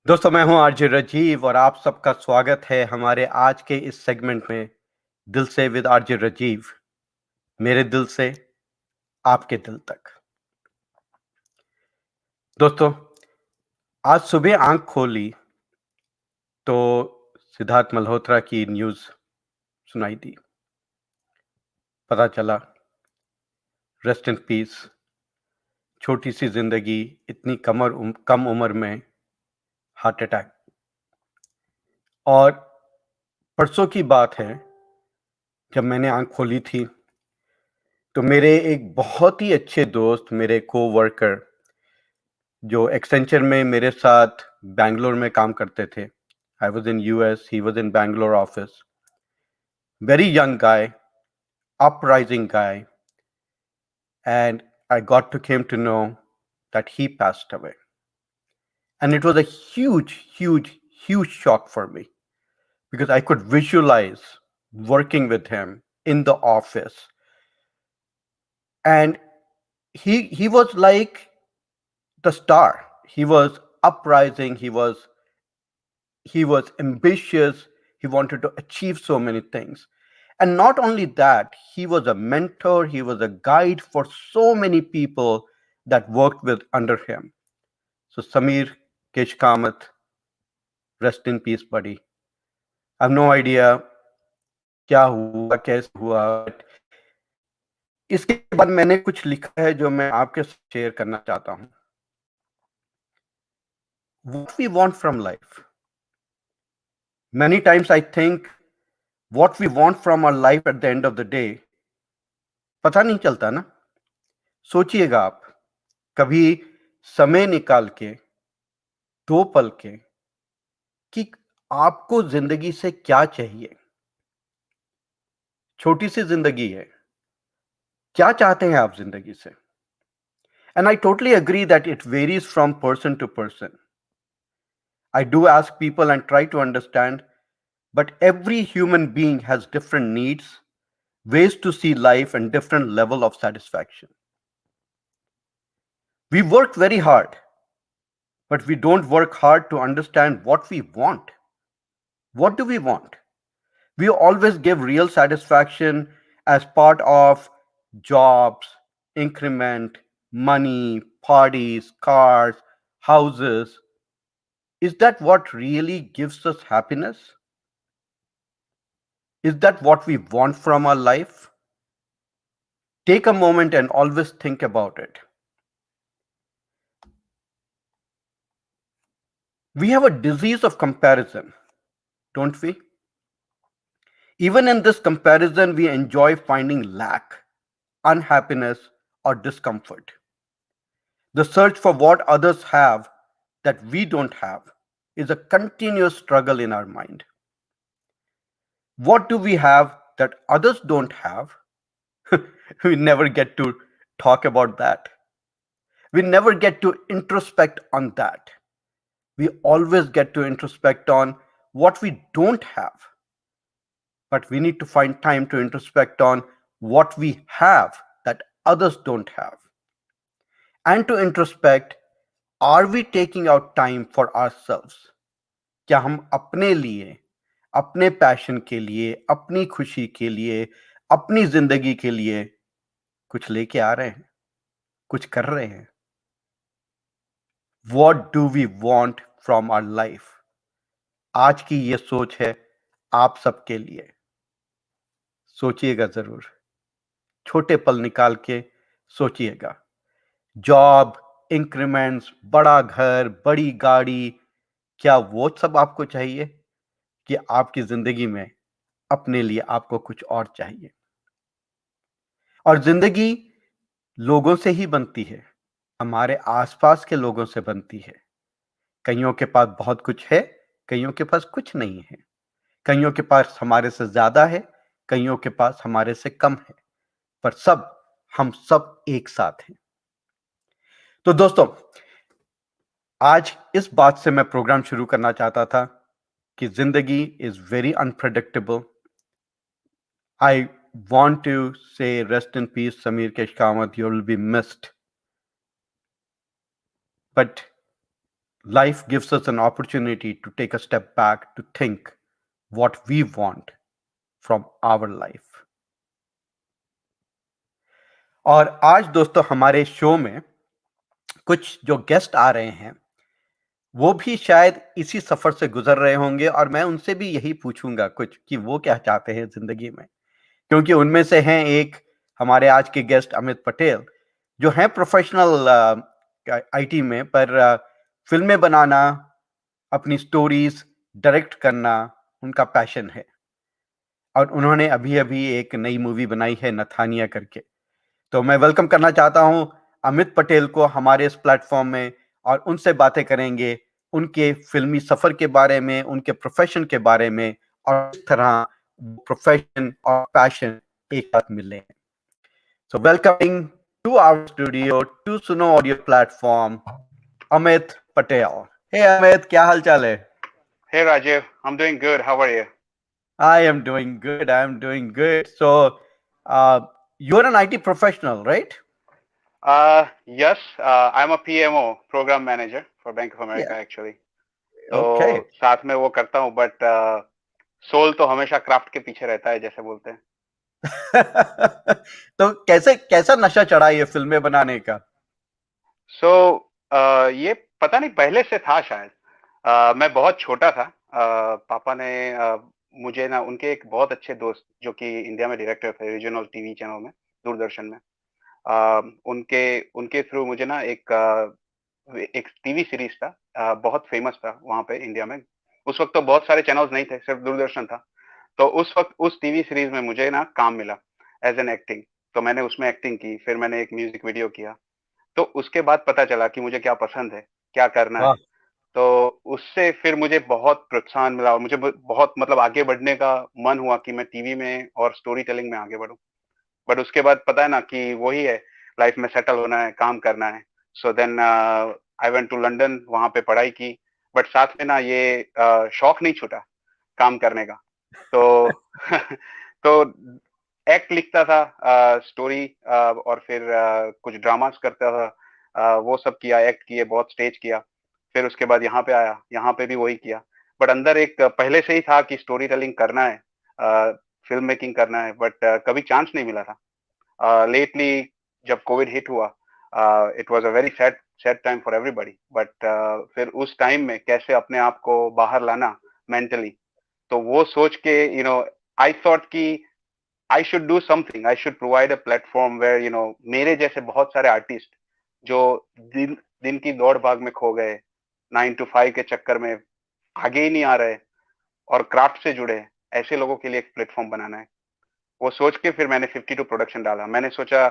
दोस्तों मैं हूं आरजे राजीव और आप सबका स्वागत है हमारे आज के इस सेगमेंट में दिल से विद आरजे राजीव। मेरे दिल से आपके दिल तक। दोस्तों आज सुबह आंख खोली तो सिद्धार्थ मल्होत्रा की न्यूज सुनाई दी। पता चला रेस्ट इन पीस, छोटी सी जिंदगी, इतनी कम उम्र में हार्ट अटैक। और परसों की बात है, जब मैंने आंख खोली थी तो मेरे एक बहुत ही अच्छे दोस्त, मेरे कोवर्कर जो एक्सेंचर में मेरे साथ बैंगलोर में काम करते थे। I was in US, he was in Bangalore office. Very young guy, uprising guy, and I got to came to know that he passed away. And it was a huge shock for me because I could visualize working with him in the office. And he was like the star. He was uprising, he was ambitious, he wanted to achieve so many things. And not only that, he was a mentor, he was a guide for so many people that worked with under him. So Samir Keshkamath, rest in peace, buddy. I have no idea क्या हुआ, कैसे हुआ, but इसके बाद मैंने कुछ लिखा है जो मैं आपके साथ शेयर करना चाहता हूं. What we want from life. Many times I think what we want from our life at the end of the day, पता नहीं चलता ना. सोचिएगा आप, कभी समय निकाल के, 2 पल के, कि आपको जिंदगी से क्या चाहिए. छोटी सी जिंदगी है, क्या चाहते हैं आप जिंदगी से? And I totally agree that it varies from person to person. I do ask people and try to understand, but every human being has different needs, ways to see life, and different level of satisfaction. We work very hard, but we don't work hard to understand what we want. What do we want? We always give real satisfaction as part of jobs, increment, money, parties, cars, houses. Is that what really gives us happiness? Is that what we want from our life? Take a moment and always think about it. We have a disease of comparison, don't we? Even in this comparison, we enjoy finding lack, unhappiness, or discomfort. The search for what others have that we don't have is a continuous struggle in our mind. What do we have that others don't have? We never get to talk about that. We never get to introspect on that. We always get to introspect on what we don't have. But we need to find time to introspect on what we have that others don't have. And to introspect, are we taking out time for ourselves? क्या हम अपने लिए, अपने passion के लिए, अपनी खुशी के लिए, अपनी जिंदगी के लिए कुछ लेके आ रहे हैं, कुछ कर रहे हैं? What do we want from our life? आज की ये सोच है आप सबके लिए. सोचिएगा जरूर, छोटे पल निकाल के सोचिएगा. जॉब, इंक्रीमेंट्स, बड़ा घर, बड़ी गाड़ी, क्या वो सब आपको चाहिए कि आपकी जिंदगी में अपने लिए आपको कुछ और चाहिए? और जिंदगी लोगों से ही बनती है, हमारे आसपास के लोगों से बनती है. कईयों के पास बहुत कुछ है, कईयों के पास कुछ नहीं है. कईयों के पास हमारे से ज्यादा है, कईयों के पास हमारे से कम है, पर हम सब एक साथ हैं. तो दोस्तों, आज इस बात से मैं प्रोग्राम शुरू करना चाहता था कि जिंदगी is very unpredictable. I want to say rest in peace, Samir Keshkamath, you will be missed. But Life gives us an opportunity to take a step back to think what we want from our life. और आज दोस्तों हमारे show में कुछ जो guest आ रहे हैं, वो भी शायद इसी सफ़र से गुज़र रहे होंगे और मैं उनसे भी यही पूछूँगा कुछ कि वो क्या चाहते हैं ज़िंदगी में। क्योंकि उनमें से हैं एक हमारे आज के गेस्ट अमित पटेल, जो हैं प्रोफ़ेशनल आईटी में पर फ़िल्में बनाना, अपनी स्टोरीज़ डायरेक्ट करना उनका पैशन है। और उन्होंने अभी-अभी एक नई मूवी बनाई है नथानिया करके। तो मैं वेलकम करना चाहता हूँ अमित पटेल को हमारे इस प्लेटफ़ॉर्म में और उनसे बातें करेंगे, उनके फ़िल्मी सफ़र के बारे में, उनके प्रोफ़ेशन के बारे में और किस तरह प्रोफ़ेशन और पैशन एक साथ मिले। So welcoming to our studio to Suno Audio platform, Amit Patel. Hey Amit, क्या हाल चाल है? Hey Rajiv, I'm doing good. How are you? I am doing good. I am doing good. So, you're an IT professional, right? Yes, I'm a PMO, Program Manager for Bank of America Yeah. actually. Okay. तो साथ में वो करता हूँ but soul तो हमेशा craft के पीछे रहता है जैसे बोलते हैं. तो कैसा नशा चढ़ा ये फिल्में बनाने का? सो ये पता नहीं पहले से था शायद. मैं बहुत छोटा था. पापा ने मुझे ना उनके एक बहुत अच्छे दोस्त जो कि इंडिया में डायरेक्टर थे रीजनल टीवी चैनल में दूरदर्शन में. उनके उनके थ्रू मुझे ना एक टीवी सीरीज था. बहुत फेमस था वहां पे इंडिया में. उस वक्त तो बहुत सारे चैनल्स नहीं थे, सिर्फ दूरदर्शन था. तो उस वक्त उस टीवी सीरीज में मुझे ना काम मिला एज एन एक्टिंग. तो मैंने उसमें एक्टिंग की, फिर मैंने एक म्यूजिक वीडियो किया. तो उसके बाद पता चला कि मुझे क्या पसंद है, क्या करना वाह, है. तो उससे फिर मुझे बहुत प्रोत्साहन मिला और मुझे बहुत मतलब आगे बढ़ने का मन हुआ कि मैं टीवी में और स्टोरी टेलिंग में आगे बढ़ूं. बट उसके बाद पता है ना कि वही है, लाइफ में सेटल होना है, काम करना है. So then I went to London, वहां पे पढ़ाई की. बट साथ में ना ये शौक नहीं छूटा काम करने का. तो तो एक्ट लिखता था, स्टोरी, और फिर कुछ ड्रामास करता था. वो सब किया, एक्ट किए, बहुत स्टेज किया. फिर उसके बाद यहाँ पे आया, यहाँ पे भी वही किया. बट अंदर एक पहले से ही था कि स्टोरी टेलिंग करना है, फिल्म मेकिंग करना है. बट कभी चांस नहीं मिला था. लेटली जब कोविड हिट हुआ, it was a very sad sad time for everybody. But फिर उस टाइम में कैसे अपने आप को बाहर लाना मेंटली, तो वो सोच के आई थॉट कि I should do something, I should provide a platform where मेरे जैसे बहुत सारे आर्टिस्ट जो दिन दिन की दौड़ भाग में खो गए, 9 to 5 के चक्कर में आगे ही नहीं आ रहे और क्राफ्ट से जुड़े हैं, ऐसे लोगों के लिए एक प्लेटफॉर्म बनाना है. वो सोच के फिर मैंने 52 प्रोडक्शन डाला. मैंने सोचा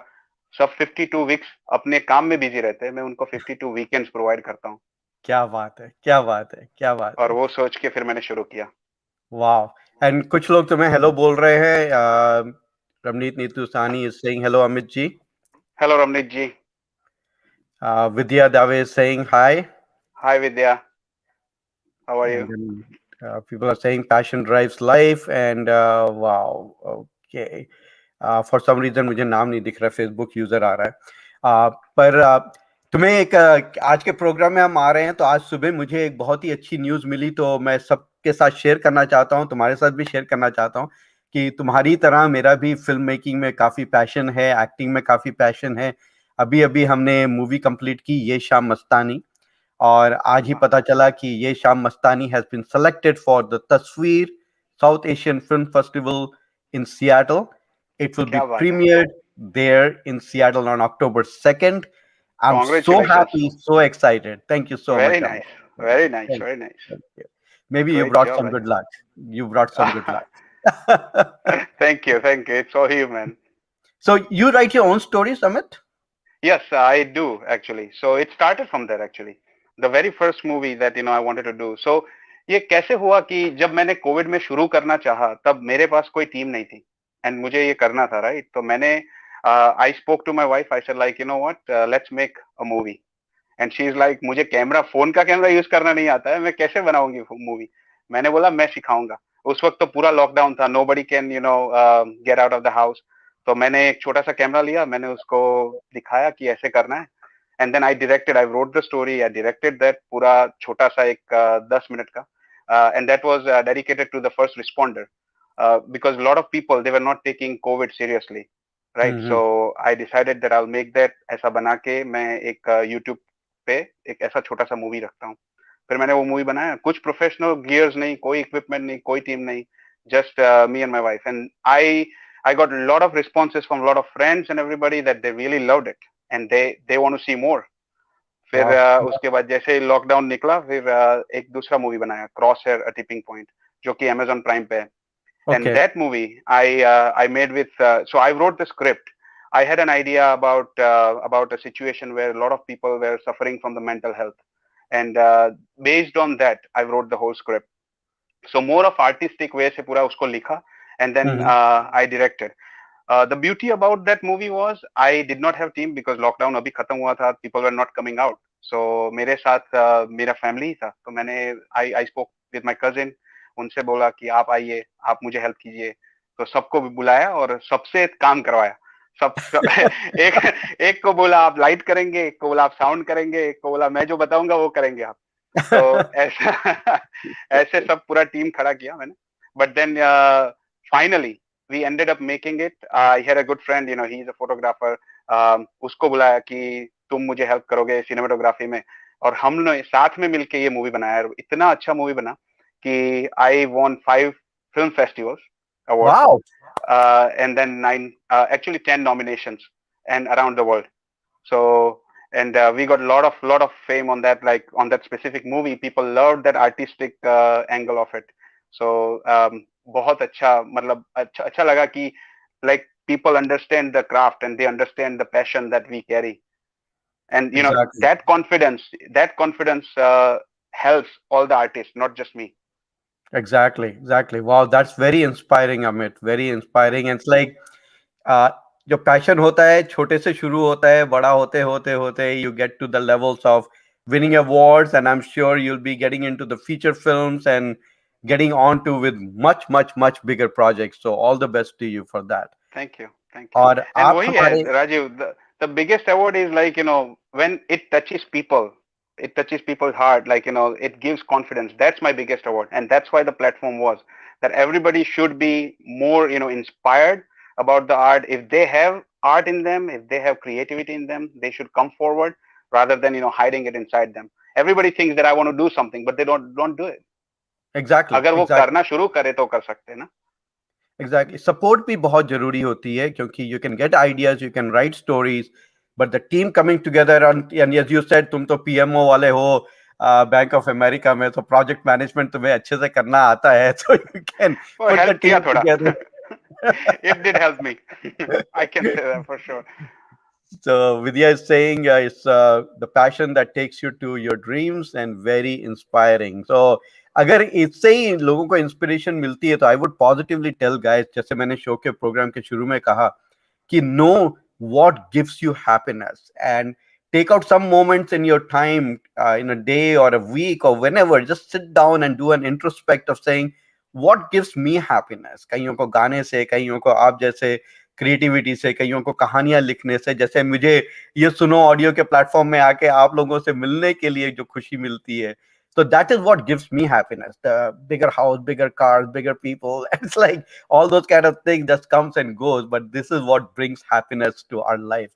सब 52 वीक्स अपने काम में बिजी रहते हैं, मैं उनको 52 वीकेंड्स प्रोवाइड करता हूँ. क्या बात है, क्या बात है, क्या बात और है। वो सोच के फिर मैंने शुरू किया. वाह! एंड कुछ लोग तुम्हें हेलो बोल रहे हैं। Ravneet Neetu Sani is saying hello Amit ji. Hello Ramneet ji. Vidya Dave is saying hi. Hi Vidya, how are you? And then people are saying passion drives life. And wow, okay. For some reason मुझे नाम नहीं दिख रहा, फेसबुक यूजर आ रहा है. पर तुम्हें एक आज के प्रोग्राम में हम आ रहे हैं तो आज सुबह मुझे एक बहुत ही अच्छी न्यूज़ मिली, तो मैं सबके साथ शेयर करना चाहता हूं, तुम्हारे साथ भी शेयर करना चाहता हूं कि तुम्हारी तरह मेरा भी फिल्म मेकिंग में काफ़ी पैशन है, एक्टिंग में काफ़ी पैशन है. अभी अभी हमने मूवी कंप्लीट की ये शाम मस्तानी, और आज ही वाह, पता चला कि ये Shaam Mastani has been selected for the Tasveer South Asian film festival in Seattle. It will be क्या बात है. premiered there in Seattle on October 2nd. I'm so congratulations. happy, so excited. Thank you so very much, Amit. Nice, Thank very you. Nice, Thank very you. Nice. Thank you. Maybe you great brought job some good Raja. luck. You brought some good luck. Thank you, thank you. It's all you man. So you write your own stories, Amit? Yes, I do actually. So it started from there actually. The very first movie that I wanted to do. So ये कैसे हुआ कि जब मैंने Covid में शुरू करना चाहा तब मेरे पास कोई टीम नहीं थी एंड मुझे ये करना था, राइट. तो मैंने I spoke to my wife. I said like what, let's make a movie. And she is like मुझे फोन का कैमरा यूज करना नहीं आता है, मैं कैसे बनाऊंगी मूवी. मैंने बोला मैं सिखाऊंगा. उस वक्त तो पूरा लॉकडाउन था, nobody can get out of the house. तो मैंने एक छोटा सा कैमरा लिया, मैंने उसको दिखाया कि ऐसे करना है. and then I wrote the story, I directed that पूरा छोटा सा एक 10 minute का, and that was dedicated to the first responder, because a lot of people, they were not taking COVID seriously, right? So I decided that I'll make that, ऐसा बना के मैं एक YouTube पे एक ऐसा छोटा सा मूवी रखता हूँ. फिर मैंने वो मूवी बनाया, कुछ प्रोफेशनल गियर्स नहीं, कोई इक्विपमेंट नहीं, कोई टीम नहीं, just me and my wife, and I got a lot of responses from a lot of friends and everybody that they really loved it, and they want to see more. फिर उसके बाद जैसे lockdown निकला, फिर एक दूसरा movie बनाया, cross hair अ tipping point, जो कि Amazon प्राइम पे है. And that movie I made with so I wrote the script. I had an idea about a situation where a lot of people were suffering from the mental health, and based on that I wrote the whole script. So more of artistic way से पूरा उसको लिखा, and then I directed. The beauty about that movie was I did not have team because lockdown अभी खत्म हुआ था, people were not coming out. So मेरे साथ मेरा family था, तो मैंने I spoke with my cousin, उनसे बोला कि आप आइए, आप मुझे हेल्प कीजिए, तो सबको भी बुलाया और सबसे काम करवाया. सब एक को बोला आप लाइट करेंगे, एक को बोला आप साउंड करेंगे, एक को बोला मैं जो बताऊंगा वो करेंगे आप. तो ऐसा ऐसे सब पूरा टीम खड़ा किया मैंने. But then finally we ended up making it. I had a good friend, he is a photographer. उसको बुलाया कि तुम मुझे हेल्प करोगे सिनेमेटोग्राफी में, और हमने साथ में मिलके ये मूवी बनाया. इतना अच्छा मूवी बना कि I won 5 film festivals awards. Wow. And then 9, actually 10 nominations and around the world. So, and we got a lot of fame on that, like on that specific movie. People loved that artistic angle of it. So बहुत अच्छा, मतलब अच्छा लगा कि like people understand the craft and they understand the passion that we carry, and Exactly. that confidence helps all the artists, not just me. Exactly. Wow, that's very inspiring, Amit. Very inspiring. And it's like uh, जो passion होता है छोटे से शुरू होता है, बड़ा होते होते होते you get to the levels of winning awards, and I'm sure you'll be getting into the feature films and getting on to with much bigger projects. So all the best to you for that. Thank you. और And आप वही है हमारे Rajiv, the biggest award is like, when it touches people's heart, like, it gives confidence. That's my biggest award, and that's why the platform was that everybody should be more, inspired about the art. If they have art in them, if they have creativity in them, they should come forward rather than hiding it inside them. Everybody thinks that I want to do something, but they don't do it. Exactly. अगर वो करना शुरू करे तो कर सकते हैं ना. Exactly. Support भी बहुत जरूरी होती है, क्योंकि you can get ideas, you can write stories, but the team coming together, and as you said, तुम तो PMO वाले हो बैंक ऑफ अमेरिका में, तो प्रोजेक्ट मैनेजमेंट तुम्हें अच्छे से करना आता है, so you can put the team together. It did help me. I can say that for sure. So Vidya is saying it's the passion that takes you to your dreams, and very inspiring. So अगर इससे ही लोगों को inspiration मिलती है, तो I would positively tell guys, जैसे मैंने show के प्रोग्राम के शुरू में कहा, कि no what gives you happiness, and take out some moments in your time, in a day or a week or whenever, just sit down and do an introspect of saying what gives me happiness. कईयों को गाने से, कईयों को आप जैसे creativity से, कईयों को कहानियां लिखने से, जैसे मुझे ये सुनो ऑडियो के प्लेटफॉर्म में आके आप लोगों से मिलने के लिए जो खुशी मिलती है. So that is what gives me happiness. The bigger house, bigger cars, bigger people. It's like all those kind of things that comes and goes, but this is what brings happiness to our life.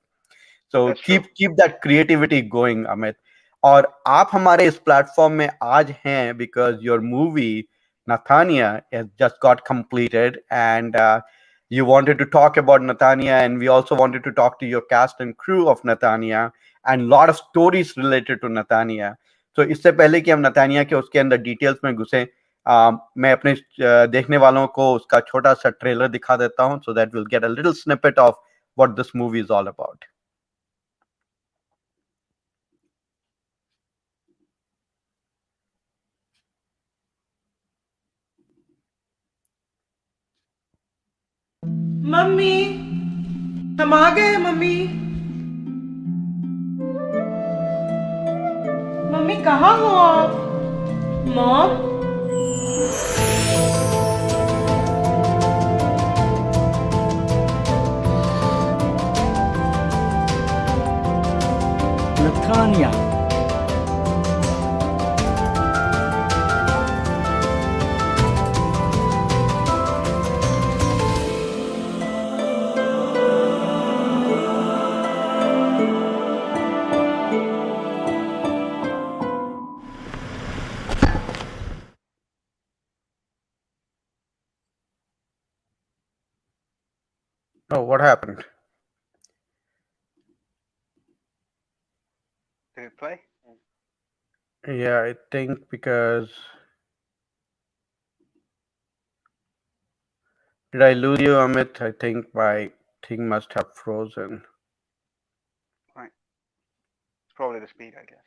So keep that creativity going, Amit. और आप हमारे इस platform में आज हैं because your movie Nathania has just got completed, and you wanted to talk about Nathania, and we also wanted to talk to your cast and crew of Nathania and lot of stories related to Nathania. So इससे पहले कि हम नतानिया के उसके अंदर details में घुसे, मैं अपने देखने वालों को उसका छोटा सा ट्रेलर दिखा देता हूं, so that we'll get a little snippet of what this movie is all about. Mummy, हम आ गए. मम्मी, मम्मी कहाँ हो आप? Mom, Nathania. Oh, what happened? Did it play? Yeah, I think because did I lose you, Amit? I think my thing must have frozen. Right. It's probably the speed, I guess.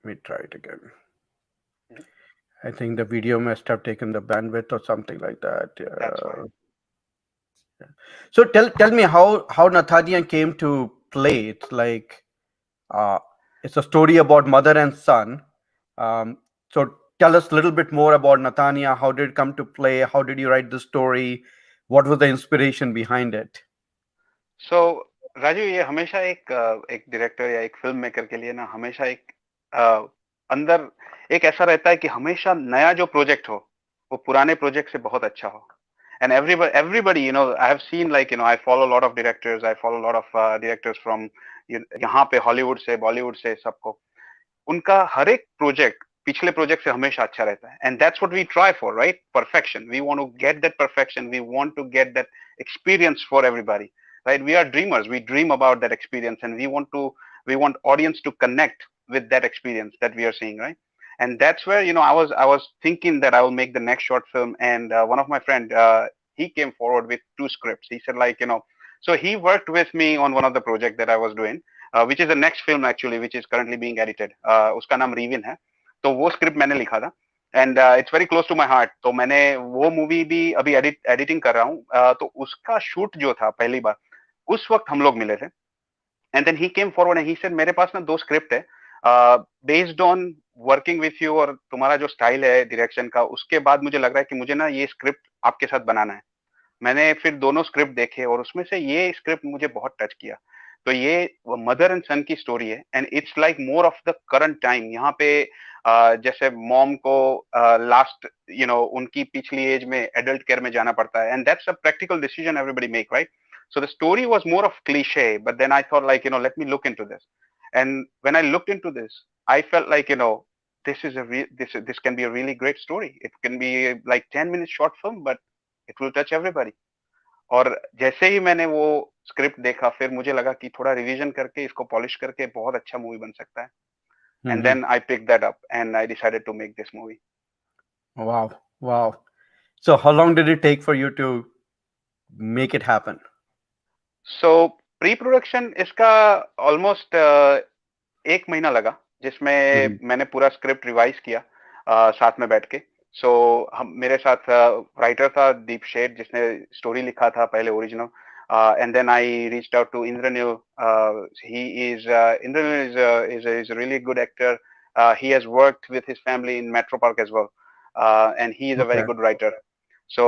Let me try it again. Mhm. I think the video must have taken the bandwidth or something like that. That's why. So tell me how Nathaniel came to play. It's like uh, it's a story about mother and son. Um, so tell us a little bit more about Nathania. How did it come to play? How did you write the story? What was the inspiration behind it? सो राजू, ये हमेशा एक director या एक film maker के लिए ना हमेशा अंदर एक ऐसा रहता है कि हमेशा नया जो प्रोजेक्ट हो वो पुराने प्रोजेक्ट से बहुत अच्छा हो. And everybody I have seen like I follow lot of directors, I follow lot of directors from यहाँ पे हॉलीवुड से, बॉलीवुड से, सबको उनका हर एक प्रोजेक्ट पिछले प्रोजेक्ट से हमेशा अच्छा रहता है. And that's what we try for, right? Perfection. We want to get that perfection. We want to get that experience for everybody, right? We are dreamers. We dream about that experience, and we want audience to connect with that experience that we are seeing, right? And that's where I was thinking that I will make the next short film. And one of my friend, he came forward with two scripts. He said, like, so he worked with me on one of the project that I was doing, which is the next film actually, which is currently being edited. उसका नाम रीविन है. तो वो script मैंने लिखा था. And it's very close to my heart. तो मैंने वो मूवी भी अभी एडिटिंग कर रहा हूँ. तो उसका शूट जो था पहली बार, उस वक्त हम लोग मिले थे. And then he came forward and he said मेरे पास ना दो स्क्रिप्ट है, based on working with you और तुम्हारा जो स्टाइल है डायरेक्शन का, उसके बाद मुझे लग रहा है कि मुझे ना ये स्क्रिप्ट आपके साथ बनाना है. मैंने फिर दोनों स्क्रिप्ट देखे और उसमें से ये स्क्रिप्ट मुझे बहुत टच किया. तो ये मदर एंड सन की स्टोरी है. And it's like more of the current time. यहाँ पे जैसे मॉम को लास्ट उनकी पिछली एज में एडल्ट केयर में जाना पड़ता है. And that's a practical decision everybody make, right? So the story was more of cliche, but then I thought, like, let me look into this. And when I looked into this, I felt like, this can be a really great story. It can be like 10 minutes short film, but it will touch everybody. और जैसे ही मैंने वो script देखा, फिर मुझे लगा कि थोड़ा रिवीजन करके इसको पॉलिश करके बहुत अच्छा मूवी बन सकता है. And then I pick that up and I decided to make this movie. Wow, wow. So how long did it take for you to make it happen? So pre production इसका almost 1 महीना लगा, जिसमें मैंने पूरा script revise किया साथ में बैठ के. सो हम मेरे साथ राइटर था दीप शेठ, जिसने स्टोरी लिखा था पहले original. And then I reached out to Indraneel. He is Indraneel is a really good actor. He has worked with his family in Metro Park as well, and he is a very Okay. good writer. So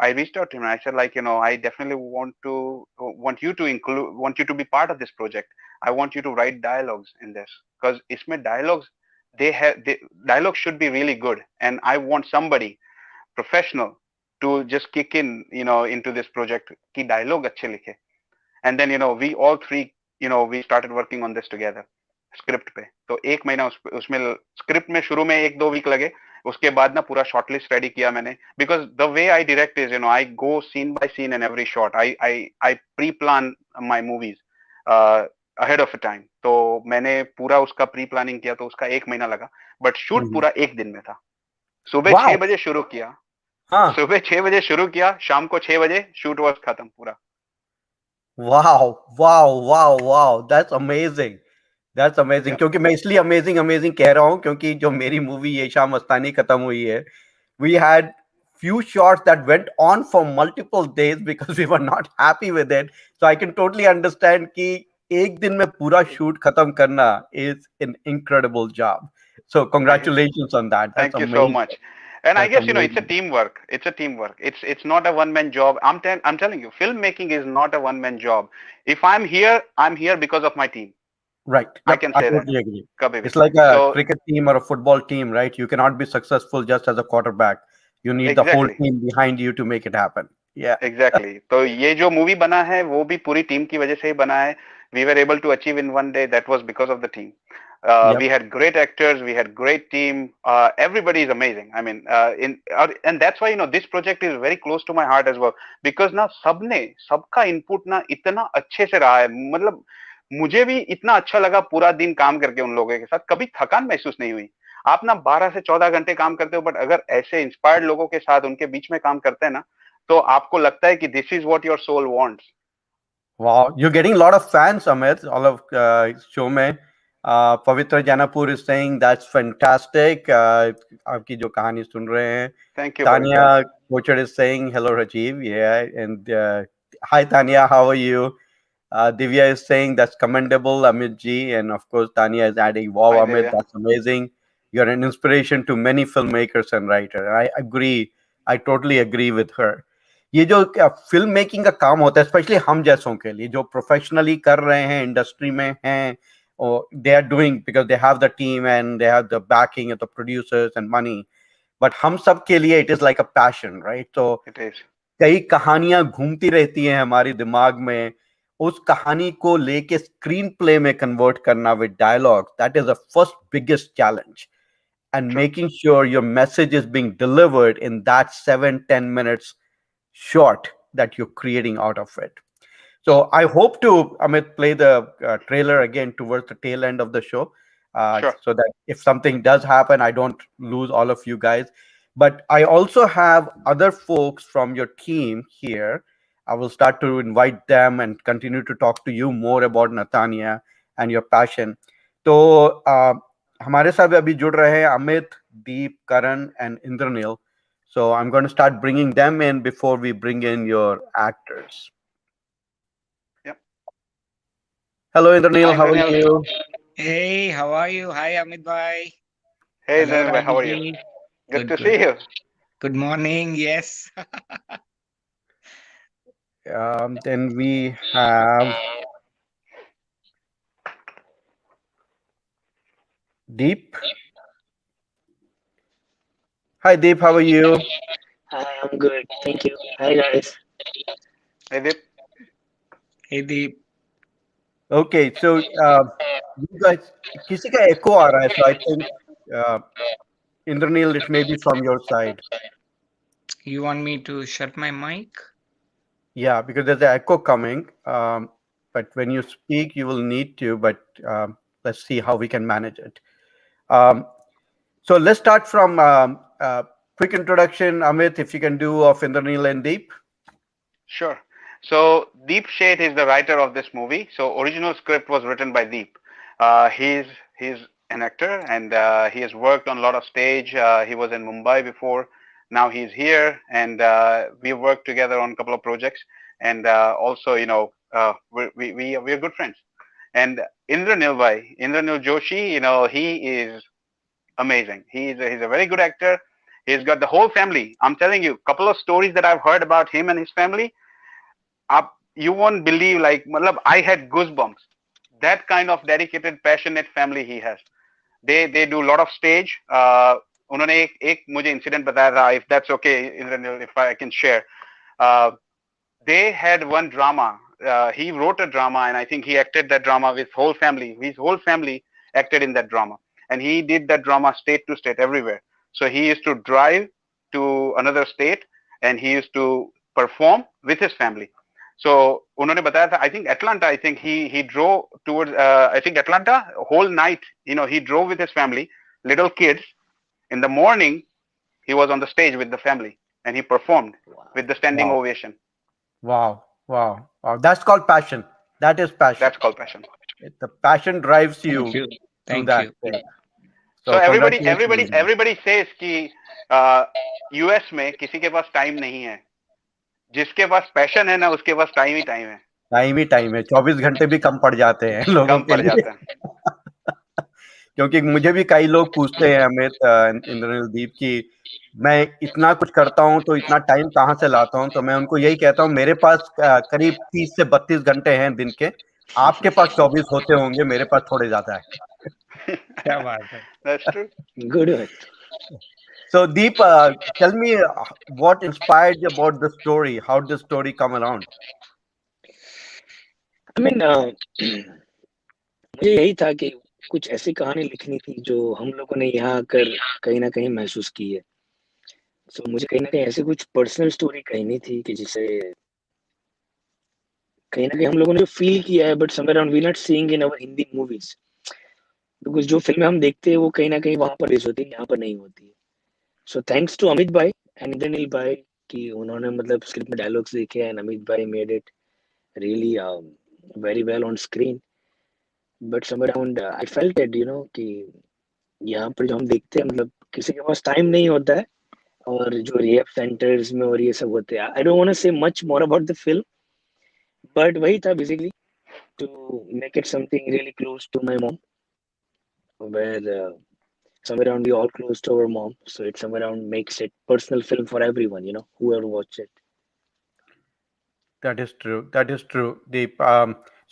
I reached out to him and I said, like, I definitely want you to be part of this project. I want you to write dialogues in this, because isme dialogues, dialogue should be really good, and I want somebody professional to just kick in, into this project ki dialogue अच्छे लिखे. And then we all three, we started working on this together. Script पे तो 1 महीना उसमें script में शुरू में 1-2 week लगे. उसके बाद ना पूरा शॉर्टलिस्ट रेडी किया मैंने, because the way I direct is I go scene by scene in every shot. I pre plan my movies ahead of time. तो मैंने पूरा उसका प्री प्लानिंग किया, तो उसका 1 महीना लगा. बट शूट पूरा 1 दिन में था. सुबह Wow. 6 बजे शुरू किया. Huh. सुबह 6 बजे शुरू किया, शाम को 6 बजे शूट वॉज खत्म पूरा. Wow, wow, wow, wow. That's amazing. That's amazing. क्योंकि मैं इसलिए amazing amazing कह रहा हूँ क्योंकि जो मेरी मूवी ये शाम मस्तानी खत्म हुई है, we had few shots that went on for multiple days because we were not happy with it. So I can totally understand कि एक दिन में पूरा shoot खत्म करना is an incredible job. So congratulations on that. That's Thank you so amazing. much. And I That's guess, it's a amazing. teamwork. It's a teamwork. It's not a one man job. I'm telling you, filmmaking is not a one man job. If I'm here because of my team. Right. I Yep. can I say that. totally agree. Kabhi bhi. It's like a So cricket team or a football team, right? You cannot be successful just as a quarterback. You need the whole exactly. team behind you to make it happen. Yeah. Exactly तो ये जो movie बना है वो भी पूरी team की वजह से ही बना है we were able to achieve in one day that was because of the team Yep. we had great actors, we had great team, everybody is amazing. I mean, and that's why this project is very close to my heart as well because ना सबका input ना इतना अच्छे से रहा है मतलब मुझे भी इतना अच्छा लगा पूरा दिन काम करके उन लोगों के साथ कभी थकान महसूस नहीं हुई आप ना 12 से 14 घंटे काम करते हो बट अगर ऐसे इंस्पायर्ड लोगों के साथ उनके बीच में काम करते हैं ना तो आपको लगता है कि this is what your soul wants Wow, you're getting a lot of fans, Amit. All of show में. Pavitra Janapur is saying that's fantastic. आपकी जो कहानी सुन रहे हैं. Thank you Pavitra Tanya Kochar is saying hello, Rajiv. Yeah, and hi Tanya, how are you? Divya is saying that's commendable, Amit ji, and of course Tanya is adding, "Wow, hi Amit, Divya that's amazing. You're an inspiration to many filmmakers and writers." I agree. I totally agree with her. ये जो film making का काम होता है specially हम जैसों के लिए जो प्रोफेशनली कर रहे हैं इंडस्ट्री में हैं और they are doing because they have the team and they have the backing of the producers and money but हम सब के लिए it is like a passion right तो इट इज कई कहानियां घूमती रहती हैं हमारे दिमाग में उस कहानी को लेके स्क्रीन प्ले में कन्वर्ट करना with dialogue that is the first biggest challenge and through making sure your message is being delivered in that 7-10 minutes short that you're creating out of it. So I hope to Amit play the trailer again towards the tail end of the show, sure so that if something does happen, I don't lose all of you guys. But I also have other folks from your team here. I will start to invite them and continue to talk to you more about Natania and your passion. तो हमारे साथ अभी जुड़ रहे हैं अमित, दीप, करण and Indranil. So I'm going to start bringing them in before we bring in your actors. yep Hello, Indranil. Hi How are Indranil you? Hey, how are you? Hi, Amit bhai. Hey Hello, Indranil भाई how Rajiv are you ji. Good Good, too good. See you Good morning. Yes. Then we have Deep. Hi, Deep. How are you? Hi, I'm good. Thank you. Hi, guys. Hey Deep Hey, Deep. Okay, so you guys, किसी का echo आ रहा है, so I think uh, Indranil, it may be from your side. You want me to shut my mic? Yeah, because there's an echo coming. But when you speak, you will need to. But let's see how we can manage it. Um, so let's start from quick introduction, Amit, if you can do of Indranil and Deep. Sure. So Deep Sheth is the writer of this movie. So original script was written by Deep. He's an actor and he has worked on a lot of stage. He was in Mumbai before. Now he's here and we worked together on a couple of projects. And also, we're good friends. And Indranil Joshi, he is amazing. He's a very good actor. He's got the whole family. I'm telling you, couple of stories that I've heard about him and his family you won't believe like matlab, I had goosebumps that kind of dedicated passionate family he has they do a lot of stage उन्होंने एक मुझे incident बताया था if that's okay Indranil, if I can share uh, they had one drama he wrote a drama and I think he acted that drama with his whole family acted in that drama and he did that drama state to state everywhere so he used to drive to another state and he used to perform with his family so उन्होंने बताया था I think Atlanta I think he drove towards I think Atlanta whole night he drove with his family little kids in the morning he was on the stage with the family and he performed with the standing Wow. ovation. Wow. Wow. Wow. That's called passion. That is passion. That's called passion. The passion drives Thank you you. to Thank that you. thing. So So congratulations. everybody says कि US में किसी के पास time नहीं है जिसके पास passion है ना उसके पास टाइम ही टाइम है टाइम ही टाइम है 24 घंटे भी कम पड़ जाते हैं लोगों कम के पड़ लिए जाता है क्योंकि मुझे भी कई लोग पूछते हैं अमित, इंद्रनील की मैं इतना कुछ करता हूं तो इतना टाइम कहाँ से लाता हूं, तो मैं उनको यही कहता हूं मेरे पास करीब 30 से 32 घंटे हैं दिन के। आपके पास 24 होते होंगे, मेरे पास थोड़े ज्यादा है। क्या बात है। That's true. Good one. So Deep, tell me what inspired you about the story? How did the story come around? I mean, मुझे यही था कि कुछ ऐसी कहानी लिखनी थी जो हम लोगों ने यहाँ आकर कहीं न कहीं महसूस की है। सो मुझे कहीं न कहीं ऐसी कुछ पर्सनल स्टोरी कहनी थी कि जिसे कहीं न कहीं हम लोगों ने जो फ़ील किया है, but somewhere around we are not seeing in our Hindi movies. Because जो फ़िल्में हम देखते हैं वो कहीं न कहीं वहाँ पर रिलीज़ होती है, यहाँ पर नहीं होती है। सो थैंक्स टू अमित भाई एंड इंद्रनील भाई कि उन्होंने मतलब स्क्रिप्ट में डायलॉग्स लिखे एंड अमित भाई made it really very well on screen. But somewhere around I felt that कि यहाँ पर जो हम देखते हैं मतलब किसी के पास टाइम नहीं होता है और जो रिहैब सेंटर्स में और ये सब होते हैं। I don't want to say much more about the film, but वही था basically to make it something really close to my mom, where somewhere around we all close to our mom, so it somewhere around makes it personal film for everyone, whoever watch it. That is true. That is true, Deep.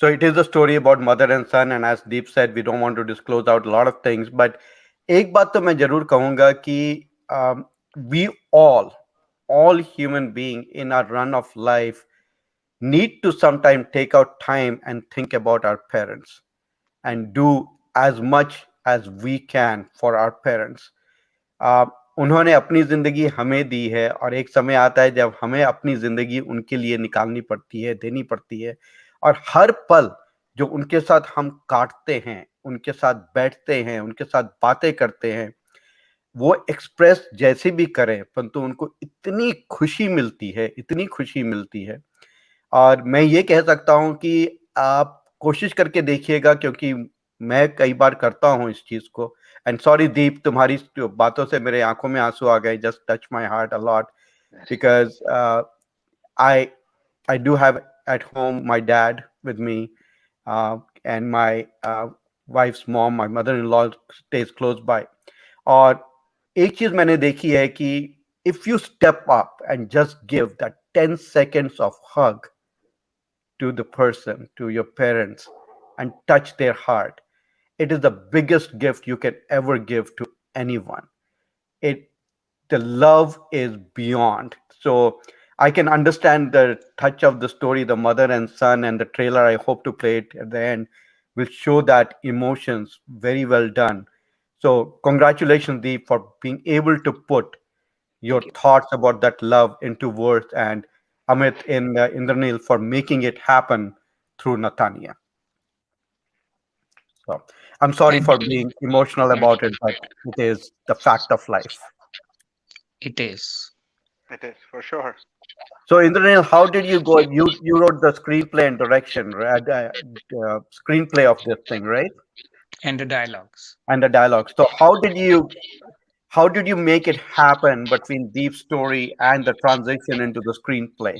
So it is a story about mother and son, and as Deep said, we don't want to disclose out a lot of things. But एक बात तो मैं जरूर कहूँगा कि we all human being in our run of life need to sometime take out time and think about our parents and do as much as we can for our parents. आ, उन्होंने अपनी जिंदगी हमें दी है और एक समय आता है जब हमें अपनी जिंदगी उनके लिए निकालनी पड़ती है, देनी पड़ती है। और हर पल जो उनके साथ हम काटते हैं, उनके साथ बैठते हैं, उनके साथ बातें करते हैं, वो एक्सप्रेस जैसे भी करें परंतु उनको इतनी खुशी मिलती है, इतनी खुशी मिलती है। और मैं ये कह सकता हूँ कि आप कोशिश करके देखिएगा, क्योंकि मैं कई बार करता हूँ इस चीज को। एंड सॉरी दीप, तुम्हारी बातों से मेरे आंखों में आंसू आ गए, just touch my heart a lot because I I do have at home my dad with me and my wives mom, my mother in law stage close by. और एक चीज मैंने देखी है कि if you step up and just give that 10 seconds of hug to the person, to your parents, and touch their heart, it is the biggest gift you can ever give to anyone. It The love is beyond. So I can understand the touch of the story, the mother and son, and the trailer. I hope to play it at the end will show that emotions very well done. So congratulations, Deep, for being able to put your Thank you. thoughts about that love into words, and Amit in Indranil for making it happen through Natania. So I'm sorry Thank for you. being emotional about it, but it is the fact of life. It is. It is for sure. So Indranil, how did you go? You wrote the screenplay and direction, right? Screenplay of this thing, right? And the dialogues. And the dialogue. So how did you make it happen between Deep's story and the transition into the screenplay?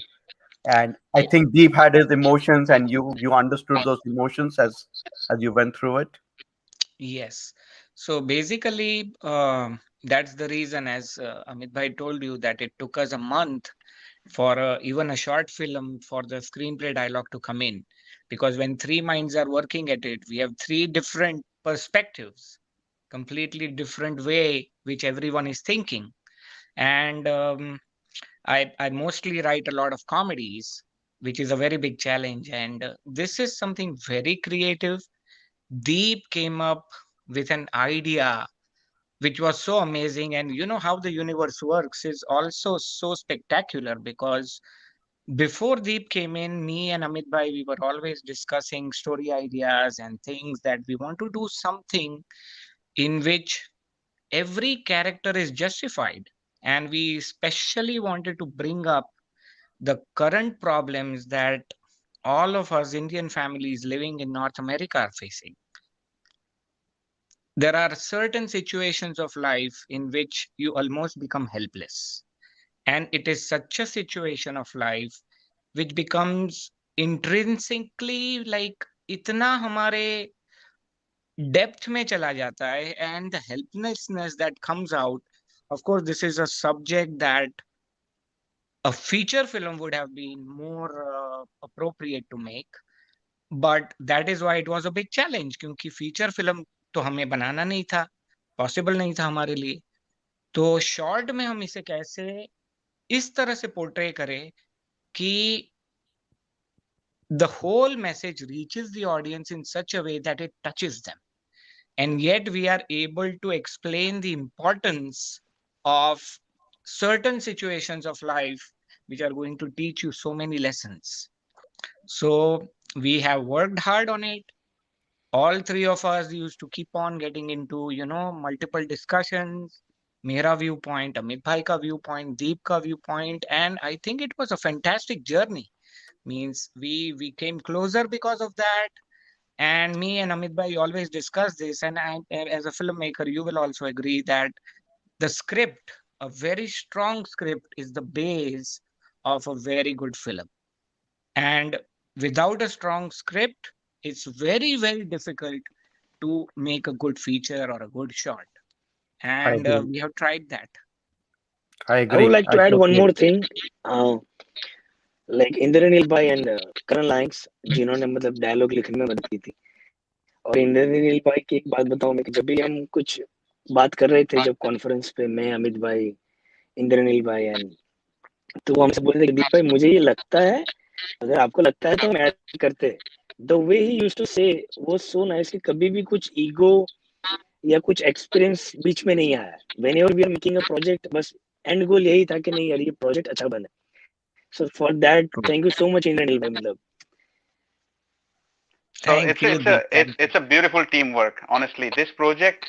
And I think Deep had his emotions, and you understood those emotions as you went through it. Yes. So basically, that's the reason, as Amit Bhai told you, that it took us a month for even a short film for the screenplay dialogue to come in. Because when three minds are working at it, we have three different perspectives, completely different way which everyone is thinking. And I mostly write a lot of comedies, which is a very big challenge. And this is something very creative. Deep came up with an idea which was so amazing. And you know how the universe works is also so spectacular because before Deep came in, me and Amit Bhai, we were always discussing story ideas and things that we want to do something in which every character is justified. And we especially wanted to bring up the current problems that all of us Indian families living in North America are facing. There are certain situations of life in which you almost become helpless. And it is such a situation of life which becomes intrinsically like इतना हमारे depth में चला जाता है, and the helplessness that comes out. Of course, this is a subject that a feature film would have been more appropriate to make, but that is why it was a big challenge, क्योंकि feature film तो हमें बनाना नहीं था, possible नहीं था हमारे लिए. तो शॉर्ट में हम इसे कैसे इस तरह से पोर्ट्रे करें कि the whole message reaches the audience in such a way that it touches them, and yet we are able to explain the importance of certain situations of life which are going to teach you so many lessons. So we have worked hard on it. All three of us used to keep on getting into, multiple discussions. Mera viewpoint, Amit bhai ka viewpoint, Deep ka viewpoint, and I think it was a fantastic journey. Means we came closer because of that. And me and Amit bhai always discuss this. And as a filmmaker, you will also agree that the script, a very strong script, is the base of a very good film. And without a strong script, it's very, very difficult to make a good feature or a good short. I And agree. we have tried that. I I would agree. like I to add one totally more agree. thing. Like Indranil भाई and Karan lines जिन्होंने मतलब dialogue लिखने में मदद की थी. और इंद्रनील भाई की एक बात बताऊं मैं कि जब भी हम कुछ बात कर रहे थे जब कॉन्फ्रेंस पे मैं अमित भाई इंद्रनील भाई एंड तो वो हमसे बोल रहे थे कि दीप भाई मुझे ये लगता है अगर आपको लगता है तो हम ऐड करते. The way he used to say was so nice कि कभी भी कुछ ईगो या कुछ एक्सपीरियंस बीच में नहीं आया. Whenever we are making a project बस एंड गोल यही था कि नहीं यार ये प्रोजेक्ट अच्छा बने. So for that True. Thank you so much Indranil भाई. मतलब So Thank you, Deep. Thank you. it's a beautiful teamwork. Honestly, this project,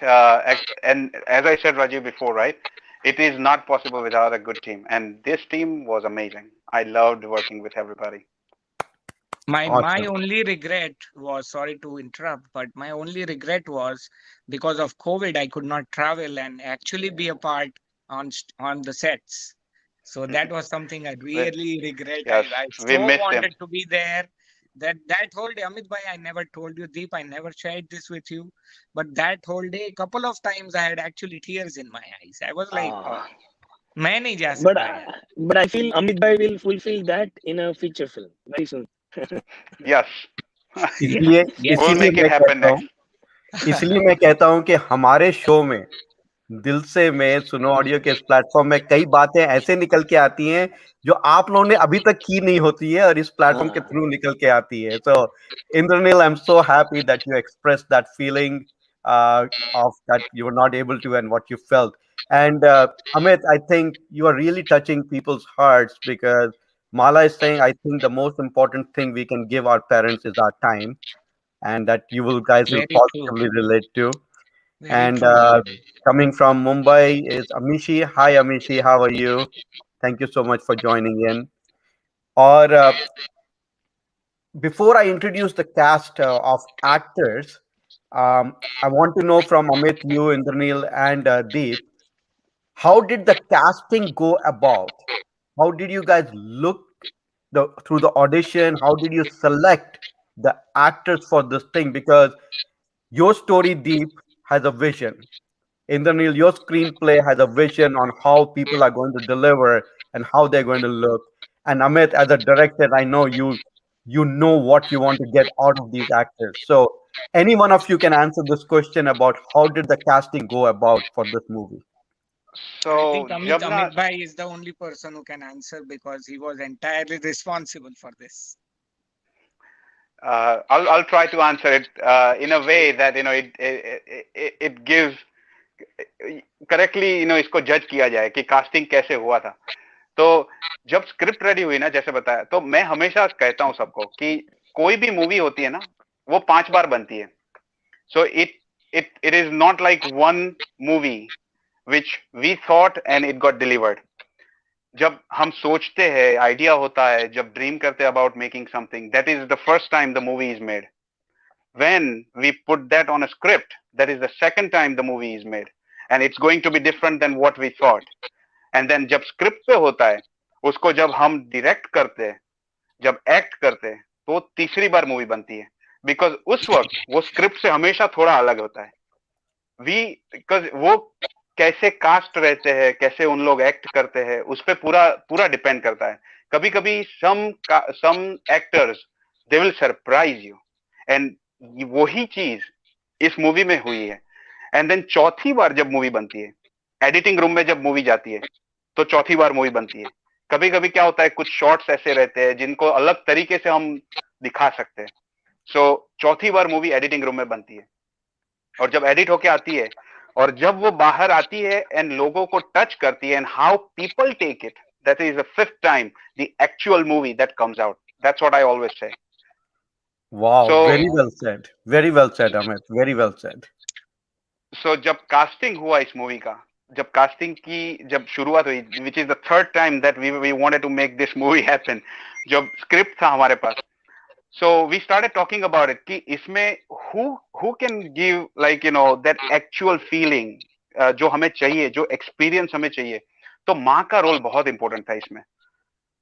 and as I said, Rajiv, before, right? It is not possible without a good team, and this team was amazing. I loved working with everybody. My Awesome. only regret was, sorry to interrupt, but my only regret was because of COVID, I could not travel and actually be a part on the sets. So that was something I really regret. Yes, I we so missed him. wanted to be there. That whole day, Amit bhai, I never told you, Deep, I never shared this with you. But that whole day, a couple of times I had actually tears in my eyes. I was like, मैं नहीं जा but सका यार. but I feel Amit bhai will fulfill that in a feature film very soon. Yes, इसलिए Yes. we'll इसीलिए make it मैं happen कहता next. हूँ इसलिए मैं कहता हूँ कि हमारे शो में दिल से में सुनो ऑडियो के इस प्लेटफॉर्म में कई बातें ऐसे निकल के आती हैं जो आप लोगों ने अभी तक की नहीं होती है और इस प्लेटफॉर्म के थ्रू निकल के आती है. So Indraneel, I am so happy that you express that feeling of that you were not able to and what you felt. And Amit, I think you are really touching people's hearts because Mala is saying, I think the most important thing we can give our parents is our time, and that you will guys will Very true. positively relate to. Very And true. coming from Mumbai is Amishi. Hi, Amishi. How are you? Thank you so much for joining in. Or before I introduce the cast of actors, I want to know from Amit, you, Indranil, and Deep, how did the casting go about? How did you guys look through the audition? How did you select the actors for this thing? Because your story, Deep, has a vision. Indranil, your screenplay has a vision on how people are going to deliver and how they're going to look. And Amit, as a director, I know you know what you want to get out of these actors. So any one of you can answer this question about how did the casting go about for this movie? I So think Amit जब ना Amit bhai is the only person who can answer because he was entirely responsible for this. I'll try to answer it in a way that it gives correctly इसको जज किया जाए कि casting कैसे हुआ था. तो जब स्क्रिप्ट रेडी हुई ना, जैसे बताया, तो मैं हमेशा कहता हूं सबको कि कोई भी मूवी होती है ना, वो 5 बार बनती है. So it is not like one movie which we thought and it got delivered. जब हम सोचते हैं, आइडिया होता है, जब ड्रीम करते हैं about making something, that is the first time the movie is made. When we put that on a script, that is the second time the movie is made, and it's going to be different than what we thought. And then जब script पे होता है, उसको जब हम direct करते हैं, जब एक्ट करते हैं, तो तीसरी बार मूवी बनती है. बिकॉज उस वक्त वो स्क्रिप्ट से हमेशा थोड़ा अलग होता है। वी बिकॉज वो कैसे कास्ट रहते हैं, कैसे उन लोग एक्ट करते हैं, उस पर पूरा पूरा डिपेंड करता है। कभी कभी some actors they will surprise you, and वही चीज इस मूवी में हुई है। एंड देन चौथी बार जब मूवी बनती है, एडिटिंग रूम में जब मूवी जाती है, तो चौथी बार मूवी बनती है। कभी कभी क्या होता है, कुछ शॉट्स ऐसे रहते हैं जिनको अलग तरीके से हम दिखा सकते हैं। सो चौथी बार मूवी एडिटिंग रूम में बनती है, और जब एडिट होके आती है, और जब वो बाहर आती है एंड लोगों को टच करती है, and how people take it, that is the fifth time the actual movie that comes out. That's what I always say. Wow, so very well said. Very well said, Amit. Very well said. सो जब casting हुआ इस movie का, जब casting की जब शुरुआत हुई, which is the third time that we wanted to make this movie happen, जब स्क्रिप्ट था हमारे पास, so we started talking about it कि इसमें who can give like that actual feeling, जो हमें चाहिए, जो एक्सपीरियंस हमें चाहिए। तो माँ का रोल बहुत इंपॉर्टेंट था इसमें।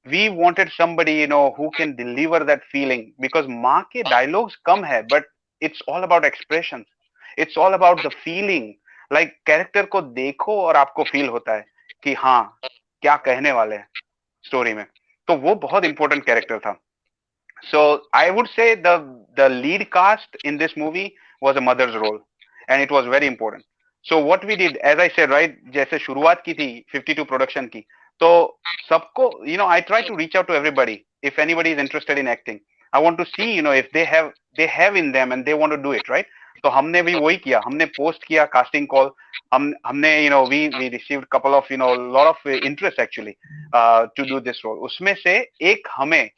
we wanted somebody who can deliver that feeling, because माँ के डायलॉग्स कम है, but it's all about expressions, it's all about the feeling, like character को देखो और आपको फील होता है कि हाँ क्या कहने वाले हैं स्टोरी में। तो वो बहुत इंपॉर्टेंट कैरेक्टर था। So I would say the lead cast in this movie was a mother's role, and it was very important. So what we did, as I said, right, जैसे शुरुआत की थी 52 प्रोडक्शन की, तो सबको I try to reach out to everybody if anybody is interested in acting. I want to see if they have in them and they want to do it, right? तो हमने भी वही किया, हमने पोस्ट किया कास्टिंग कॉल। हमने we received couple of lot of interest actually to do this role। उसमें से एक हमें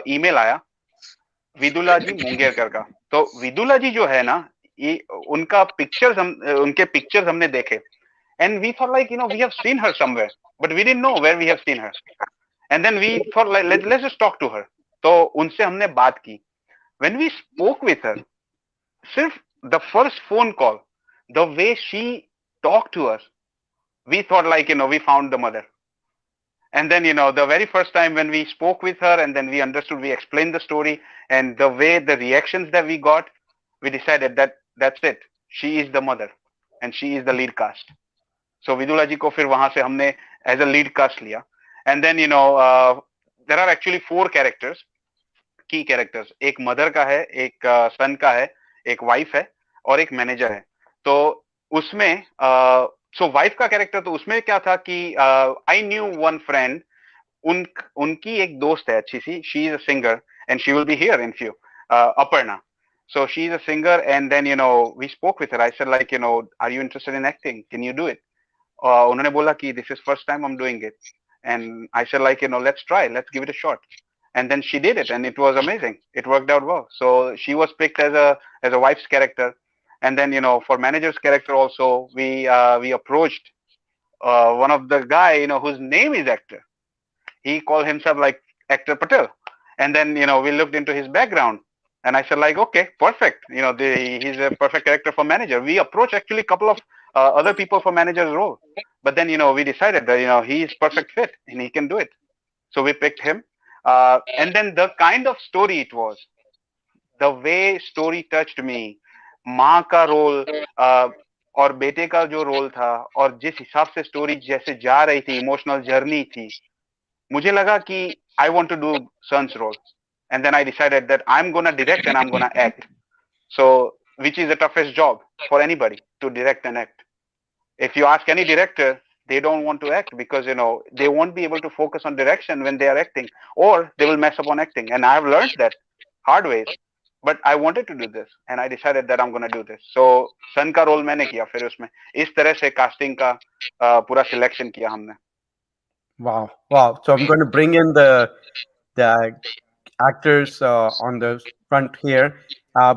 ईमेल आया विदुला जी मुंगेरकर का। तो विदुला जी जो है ना, ये उनका पिक्चर्स उनके पिक्चर्स हमने देखे, and we thought like we have seen her somewhere, but we didn't know where we have seen her. And then we thought like let's just talk to her. तो उनसे हमने बात की। When we spoke with her, सिर्फ the first phone call, the way she talk to us, we thought like we found the mother. And then the very first time when we spoke with her, and then we understood, we explained the story, and the way the reactions that we got, we decided that that's it, she is the mother and she is the lead cast. So Vidula ji ko fir wahan se humne as a lead cast liya। And then there are actually four characters, की characters. एक mother का है, एक सन का है, एक wife है, और एक मैनेजर है। तो उसमें सो वाइफ का कैरेक्टर, तो उसमें क्या था कि आई न्यू वन फ्रेंड, उनकी एक दोस्त है अच्छी सी, she is a singer and she will be here in few, Aparna. So she is a singer, and then we spoke with her. I said like are you interested in acting? Can you do it? उन्होंने बोला कि this is first time I'm doing it, and I said like let's try, let's give it a shot. And then she did it, and it was amazing. It worked out well. So she was picked as a wife's character. And then for manager's character also, we approached one of the guy whose name is actor. He called himself like actor Patel. And then we looked into his background, and I said like, okay, perfect. He's a perfect character for manager. We approached actually a couple of other people for manager's role, but then we decided that he is perfect fit and he can do it. So we picked him. And then the kind of story it was, the way story touched me, माँ का role और बेटे का जो role था, और जिस हिसाब से स्टोरी जैसे जा रही थी, इमोशनल जर्नी थी, मुझे लगा कि I want to do son's role. And then I decided that I'm gonna direct and I'm gonna act. So, which is the toughest job for anybody, to direct and act. If you ask any director, they don't want to act because they won't be able to focus on direction when they are acting, or they will mess up on acting. And I have learned that hard ways. But I wanted to do this, and I decided that I'm gonna do this. So सन का role मैंने किया, फिर उसमें इस तरह से casting का पूरा सिलेक्शन किया हमने। Wow, wow. So I'm going to bring in the actors on the front here.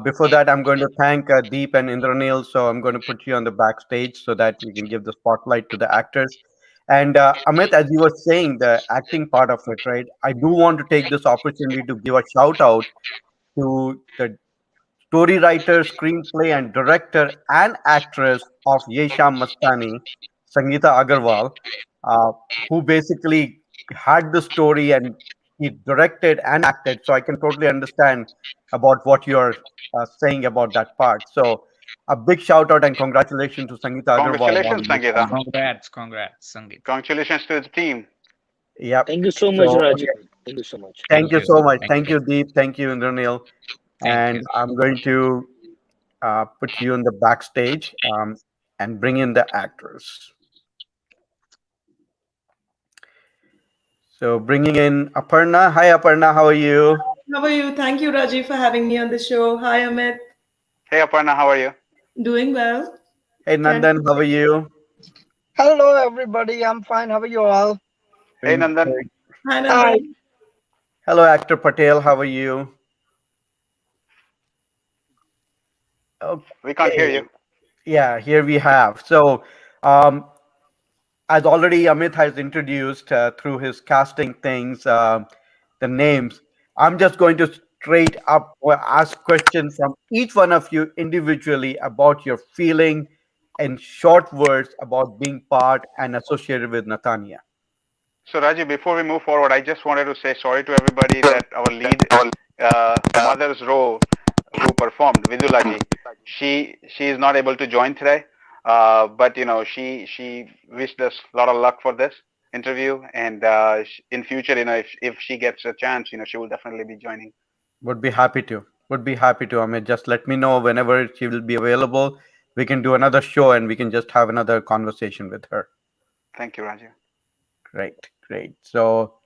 Before that, I'm going to thank Deep and Indranil. So I'm going to put you on the backstage so that you can give the spotlight to the actors. And Amit, as you were saying, the acting part of it, right? I do want to take this opportunity to give a shout out to the story writer, screenplay, and director and actress of Yesham Mastani, Sangeeta Agarwal, uh, who basically had the story and he directed and acted, so I can totally understand about what you're saying about that part. So a big shout out and congratulations to Sangeeta Agarwal Congratulations, on this Sangeeta. honor. Congrats, Sangeet. Congratulations to the team. Yep. Thank you so much, So Rajiv. okay, Thank you so much. thank Thank you you. so much. Thank Thank you. you, Deep. Thank you, Indranil. Thank And you. I'm going to put you in the backstage and bring in the actors. So bringing in Aparna. Hi, Aparna. How are you? How are you? Thank you, Rajiv, for having me on the show. Hi, Amit. Hey, Aparna, how are you? Doing well. Hey, Can Nandan. How are you? Hello, everybody. I'm fine. How are you all? Hey, Doing Nandan. great. Hi, Hi. Nandan. Hello, actor Patel. How are you? We can't hear Okay. you. Yeah, here we have. So, um, as already Amit has introduced through his casting things, the names, I'm just going to straight up ask questions from each one of you individually about your feeling in short words about being part and associated with Natania. So, Raji, before we move forward, I just wanted to say sorry to everybody that our lead mother's row who performed, Vidulaji, she is not able to join today. But she wished us a lot of luck for this interview, and in future, if she gets a chance, she will definitely be joining. Would be happy to. Would be happy to, Amit. Just let me know whenever she will be available. We can do another show and we can just have another conversation with her. Thank you, Raji. Great, great. So,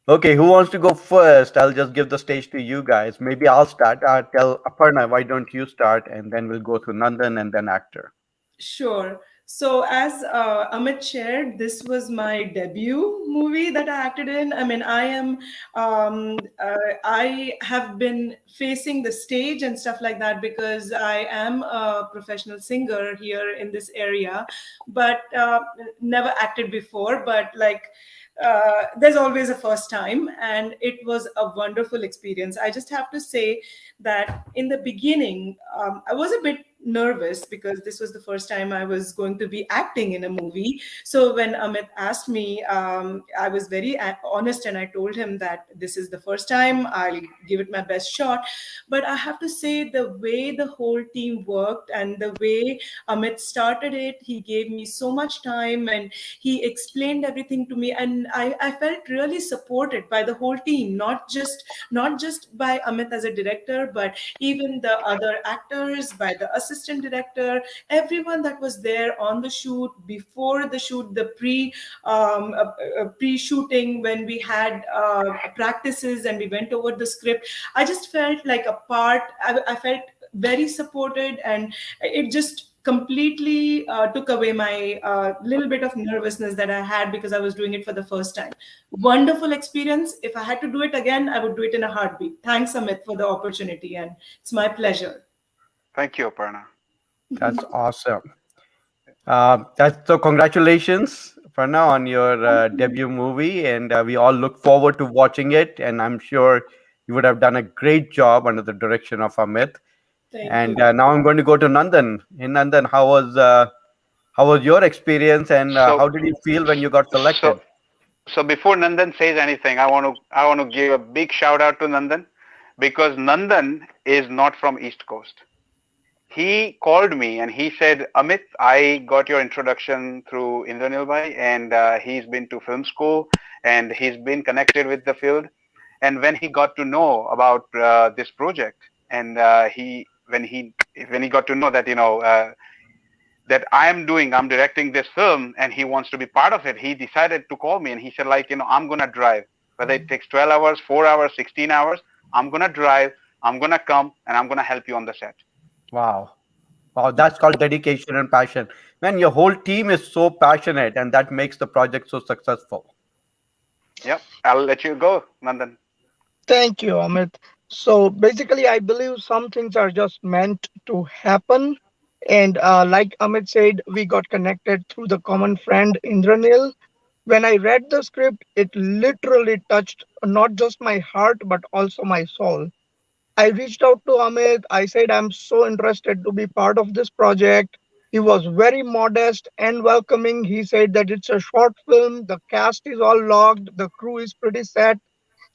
okay, who wants to go first? I'll just give the stage to you guys. Maybe I'll start. Tell Aparna, why don't you start? And then we'll go to Nandan and then actor. Sure. So, as Amit shared, this was my debut movie that I acted in. I mean, I have been facing the stage and stuff like that because I am a professional singer here in this area, but never acted before. But like, there's always a first time, and it was a wonderful experience. I just have to say that in the beginning, I was a bit nervous because this was the first time I was going to be acting in a movie. So when Amit asked me, I was very honest and I told him that this is the first time, I'll give it my best shot. But I have to say, the way the whole team worked and the way Amit started it, he gave me so much time and he explained everything to me. And I felt really supported by the whole team, not just by Amit as a director, but even the other actors, by the assistant director, everyone that was there on the shoot, before the shoot, the pre-shooting, when we had practices and we went over the script. I just felt like a part. I felt very supported, and it just completely took away my little bit of nervousness that I had because I was doing it for the first time. Wonderful experience. If I had to do it again, I would do it in a heartbeat. Thanks, Amit, for the opportunity, and it's my pleasure. Thank you, Aparna. That's awesome. That's so congratulations, Aparna, on your debut movie, and we all look forward to watching it. And I'm sure you would have done a great job under the direction of Amit. Thank And you. now I'm going to go to Nandan. Hey, Nandan, how was your experience, and So, how did you feel when you got selected? so, so before Nandan says anything, I want to give a big shout out to Nandan because Nandan is not from East Coast. He called me and he said, Amit, I got your introduction through Indranil Bhai, and he's been to film school and he's been connected with the field. And when he got to know about this project, and when he got to know that that I'm directing this film, and he wants to be part of it, he decided to call me and he said, like, I'm gonna drive, whether it takes 12 hours, 4 hours, 16 hours, I'm gonna drive, I'm gonna come, and I'm gonna help you on the set. Wow. Wow, that's called dedication and passion. Man, your whole team is so passionate, and that makes the project so successful. Yep, I'll let you go, Nandan. Thank you, Amit. So basically, I believe some things are just meant to happen. And like Amit said, we got connected through the common friend Indranil. When I read the script, it literally touched not just my heart, but also my soul. I reached out to Amit. I said, I'm so interested to be part of this project. He was very modest and welcoming. He said that it's a short film, the cast is all logged, the crew is pretty set.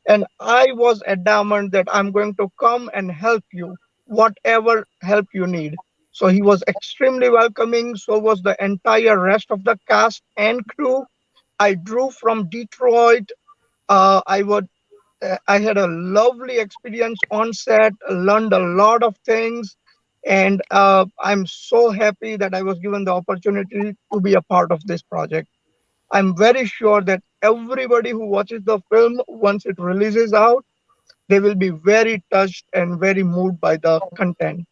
And I was adamant that I'm going to come and help you, whatever help you need. So he was extremely welcoming. So was the entire rest of the cast and crew. I drove from Detroit. I had a lovely experience on set, learned a lot of things, and I'm so happy that I was given the opportunity to be a part of this project. I'm very sure that everybody who watches the film, once it releases out, they will be very touched and very moved by the content.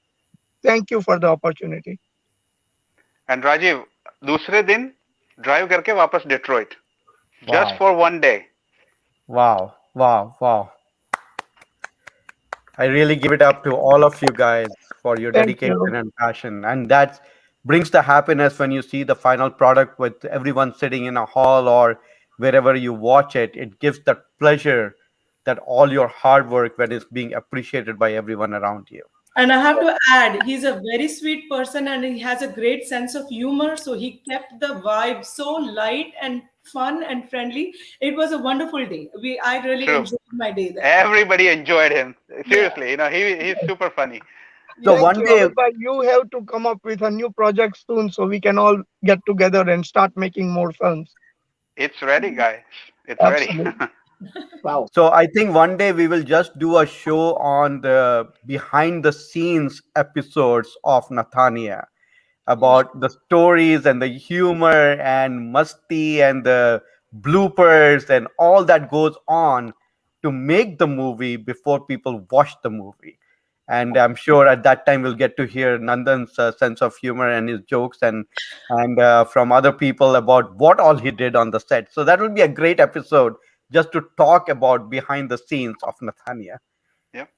Thank you for the opportunity. And Rajiv, दूसरे दिन drive करके वापस Detroit, just Wow. For one day. Wow. Wow. Wow. I really give it up to all of you guys for your Thank dedication you. and passion. And that brings the happiness when you see the final product with everyone sitting in a hall or wherever you watch it. It gives that pleasure that all your hard work when it's being appreciated by everyone around you. And I have to add, he's a very sweet person and he has a great sense of humor. So he kept the vibe so light and fun and friendly. It was a wonderful day. I really True. enjoyed my day there. Everybody enjoyed him. Yeah. Seriously, he's super funny. So Thank one you, day, Amit bhai. You have to come up with a new project soon so we can all get together and start making more films. It's ready, guys. It's ready. Absolutely. Wow. so I think one day we will just do a show on the behind the scenes episodes of Nathania, about the stories and the humor and musty and the bloopers and all that goes on to make the movie before people watch the movie. And I'm sure at that time we'll get to hear Nandan's sense of humor and his jokes and from other people about what all he did on the set. So that will be a great episode just to talk about behind the scenes of Nathania. Yep.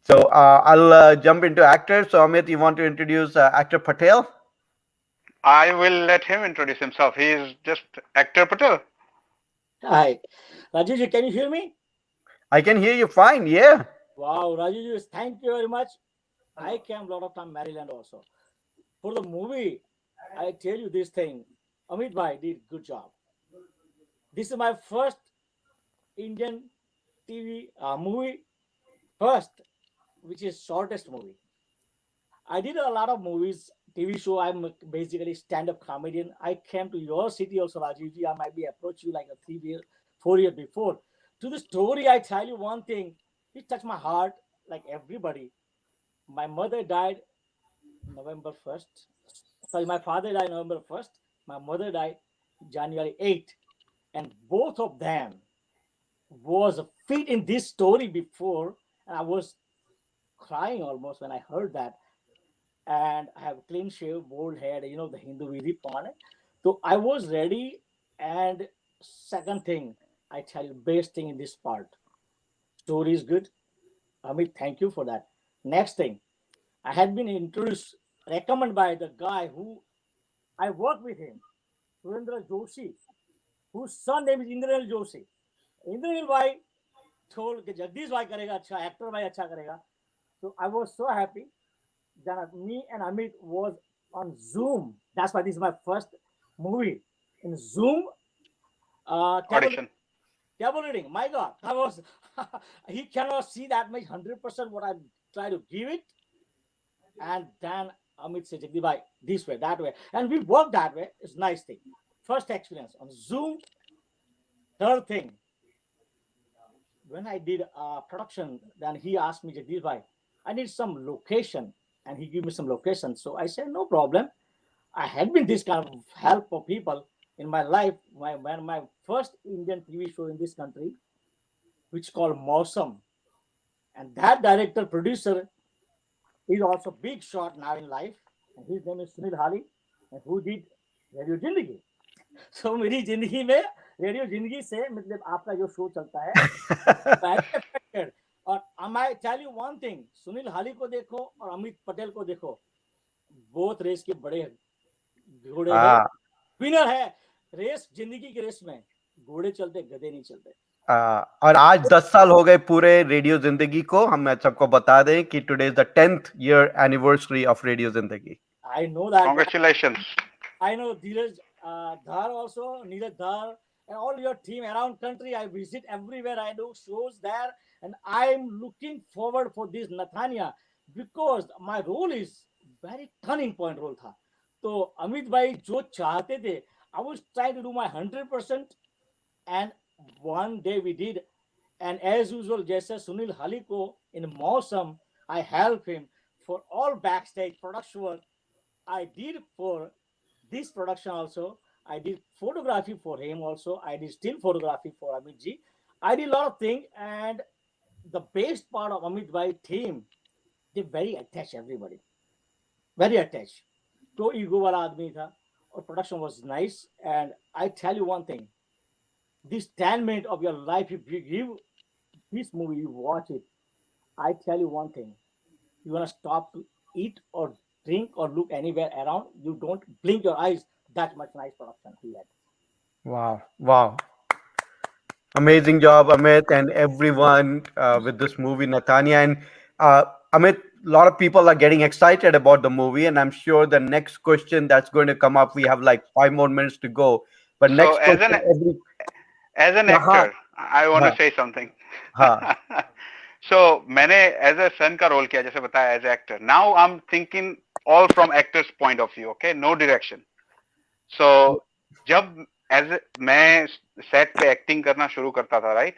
So I'll jump into actors. So Amit, you want to introduce actor Patel? I will let him introduce himself. He is just actor Patel. Hi, Rajiv, can you hear me? I can hear you fine. Yeah. Wow, Rajiv, thank you very much. I came a lot of time Maryland also. For the movie, I tell you this thing, Amit Bhai did good job. This is my first Indian TV movie, first, which is shortest movie. I did a lot of movies, TV show. I'm basically stand-up comedian. I came to your city also, Rajivji. I might be approached you like a 4 years before. To the story, I tell you one thing. It touched my heart, like everybody. My mother died November 1st. Sorry, my father died November 1st. My mother died January 8th. And both of them was fit in this story before. And I was crying almost when I heard that. And I have clean shave, bald head, the Hindu Vidhi Pramane. So I was ready. And second thing, I tell you, best thing in this part. Story is good. Amit, thank you for that. Next thing, I had been introduced, recommended by the guy who I worked with him, Surendra Joshi, whose son name is Indranil Joshi. Indranil Bhai told कि जगदीश भाई करेगा अच्छा, actor भाई अच्छा करेगा. So I was so happy that me and Amit was on Zoom. That's why this is my first movie in Zoom. Audition. Table reading. My God, I was. He cannot see that much 100% what I try to give it. And then Amit said, Jagdeep bhai, this way, that way. And we work that way. It's a nice thing. First experience on Zoom. Third thing, when I did production, then he asked me, Jagdeep bhai, I need some location. And he gave me some location. So I said, no problem. I had been this kind of help for people in my life. When my first Indian TV show in this country, which called Mausam. And that director, producer, is also big shot now in life. And his name is Sunil Hali, and who did Radio Jindagi. So मेरी जिंदगी में radio जिंदगी से मतलब आपका जो show चलता है और I tell you one thing, Sunil हाली को देखो और अमित पटेल को देखो, both रेस के बड़े घोड़े हैं, विनर है रेस, जिंदगी की रेस में घोड़े चलते गधे नहीं चलते. और आज 10 साल हो गए पूरे रेडियो जिंदगी को. हम सबको बता दें कि today is the 10th year anniversary of radio जिंदगी. I know that. Congratulations. I know Dheeraj Dhar also, Neeraj Dhar, and all your team around country. I visit everywhere. I do shows there, and I'm looking forward for this Nathania because my role is very turning point role था. तो अमित भाई जो चाहते थे, I was trying to do my 100%, and one day we did. And as usual, जैसे सुनील हाली को in मौसम, I help him for all backstage production work. I did for this production also. I did photography for him also. I did still photography for Amit ji. I did a lot of things, and the best part of Amit Bhai team, they very attached everybody, very attached. तो ego वाला आदमी था, और production was nice. And I tell you one thing, this 10 minutes of your life, if you give this movie, you watch it, I tell you one thing, you want to stop to eat or drink or look anywhere around, you don't blink your eyes. That much nice production he had. Wow. Wow. Amazing job, Amit, and everyone with this movie, Natanya. And Amit, a lot of people are getting excited about the movie, and I'm sure the next question that's going to come up, we have like 5 more minutes to go. But So next question, as an actor, I want to say something. हाँ. So मैंने as a son का role किया, जैसे बताया, as an actor. Now I'm thinking all from actor's point of view, okay? No direction. So जब मैं set पे acting करना शुरू करता था, right?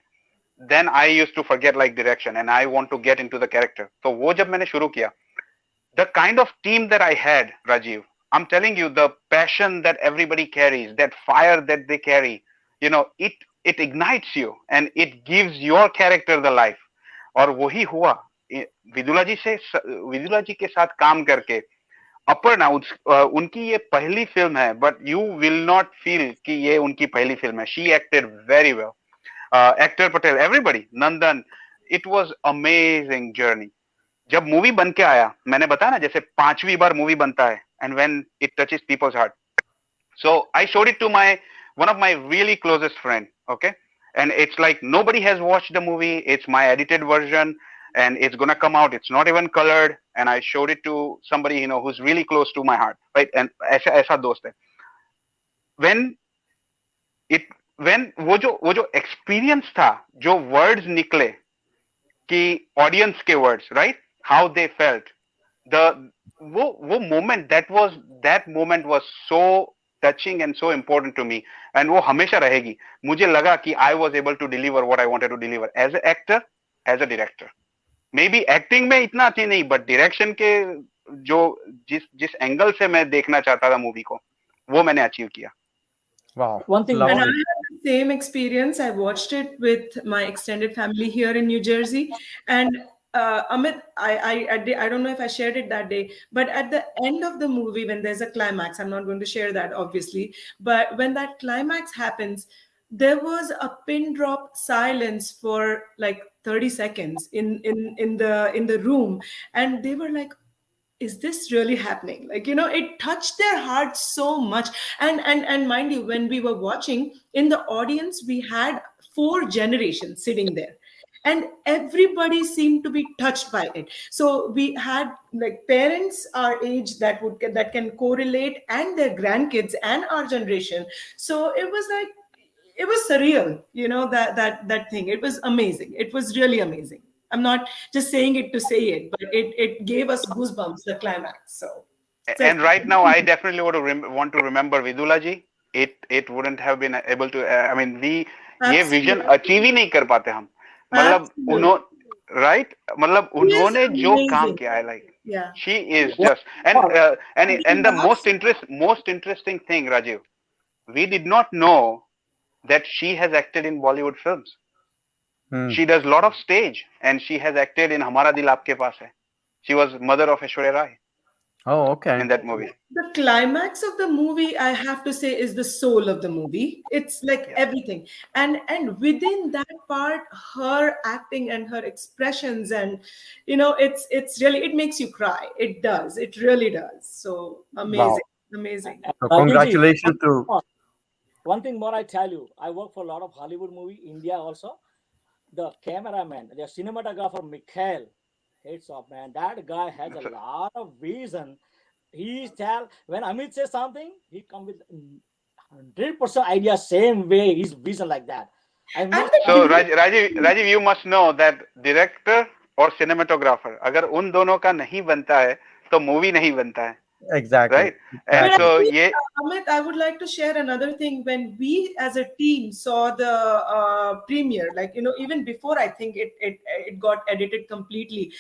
Then I used to forget like direction and I want to get into the character. तो वो जब मैंने शुरू किया, the kind of team that I had, Rajiv, I'm telling you, the passion that everybody carries, that fire that they carry, you know, it ignites you and it gives your character the life. और वही हुआ विदुला जी के साथ काम करके. अपर्णा, उनकी ये पहली फिल्म है, but you will not feel कि ये उनकी पहली फिल्म है. She acted very well. Actor Patel, everybody, Nandan, it was amazing journey. जब मूवी बन के आया, मैंने बताया ना, जैसे 5वीं बार मूवी बनता है, and when it touches people's heart. So I showed it to my one of my really closest friend, okay, and it's like nobody has watched the movie. It's my edited version and it's gonna come out. It's not even colored, and I showed it to somebody, you know, who's really close to my heart, right? And ऐसा दोस्त है. when वो जो experience था, जो words निकले कि audience के words, right? How they felt, वो moment, that moment was so touching and so important to me, and वो हमेशा रहेगी. मुझे लगा कि I was able to deliver what I wanted to deliver as an actor, as a director. Maybe acting में इतना अच्छी नहीं, but direction के जो जिस एंगल से मैं देखना चाहता था मूवी को, वो मैंने अचीव किया. Wow. One thing, and I had the same experience. I watched it with my extended family here in New Jersey, and Amit, I don't know if I shared it that day, but at the end of the movie, when there's a climax, I'm not going to share that obviously, but when that climax happens, there was a pin drop silence for like 30 seconds in the room, and they were like, is this really happening? Like, you know, it touched their hearts so much. And mind you, when we were watching, in the audience we had 4 generations sitting there, and everybody seemed to be touched by it. So we had like parents our age that can correlate, and their grandkids, and our generation. So it was like, it was surreal, you know, that thing. It was amazing. It was really amazing. I'm not just saying it to say it, but it gave us goosebumps, the climax. So and right now I definitely want to remember Vidula ji. It wouldn't have been able to, I mean, we ये vision achieve ही नहीं कर पाते हम. मतलब right, मतलब उन्होंने जो काम किया है, like, she is just, and the most interesting thing, Rajiv, we did not know that she has acted in Bollywood films. She does a lot of stage, and she has acted in Hamara Dil Aapke Paas Hai. She was mother of Aishwarya Rai. Oh, okay. In that movie. The climax of the movie, I have to say, is the soul of the movie. It's like everything. And within that part, her acting and her expressions, and, you know, it's really, it makes you cry. It does. It really does. So amazing. Wow. Amazing. So congratulations to... One thing more I tell you, I work for a lot of Hollywood movie, India also. The cameraman, the cinematographer, Mikhail, heads off, man. That guy has a lot of vision. He tell, when Amit says something, he come with 100% idea, same way, his vision like that. I And miss the So direct- Rajiv, you must know that director और cinematographer अगर उन दोनों का नहीं बनता है तो movie नहीं बनता है, Exactly. right? And But I so think, ये Amit, I would like to share another thing. When we as a team saw the premiere, like, even before I think it got edited completely,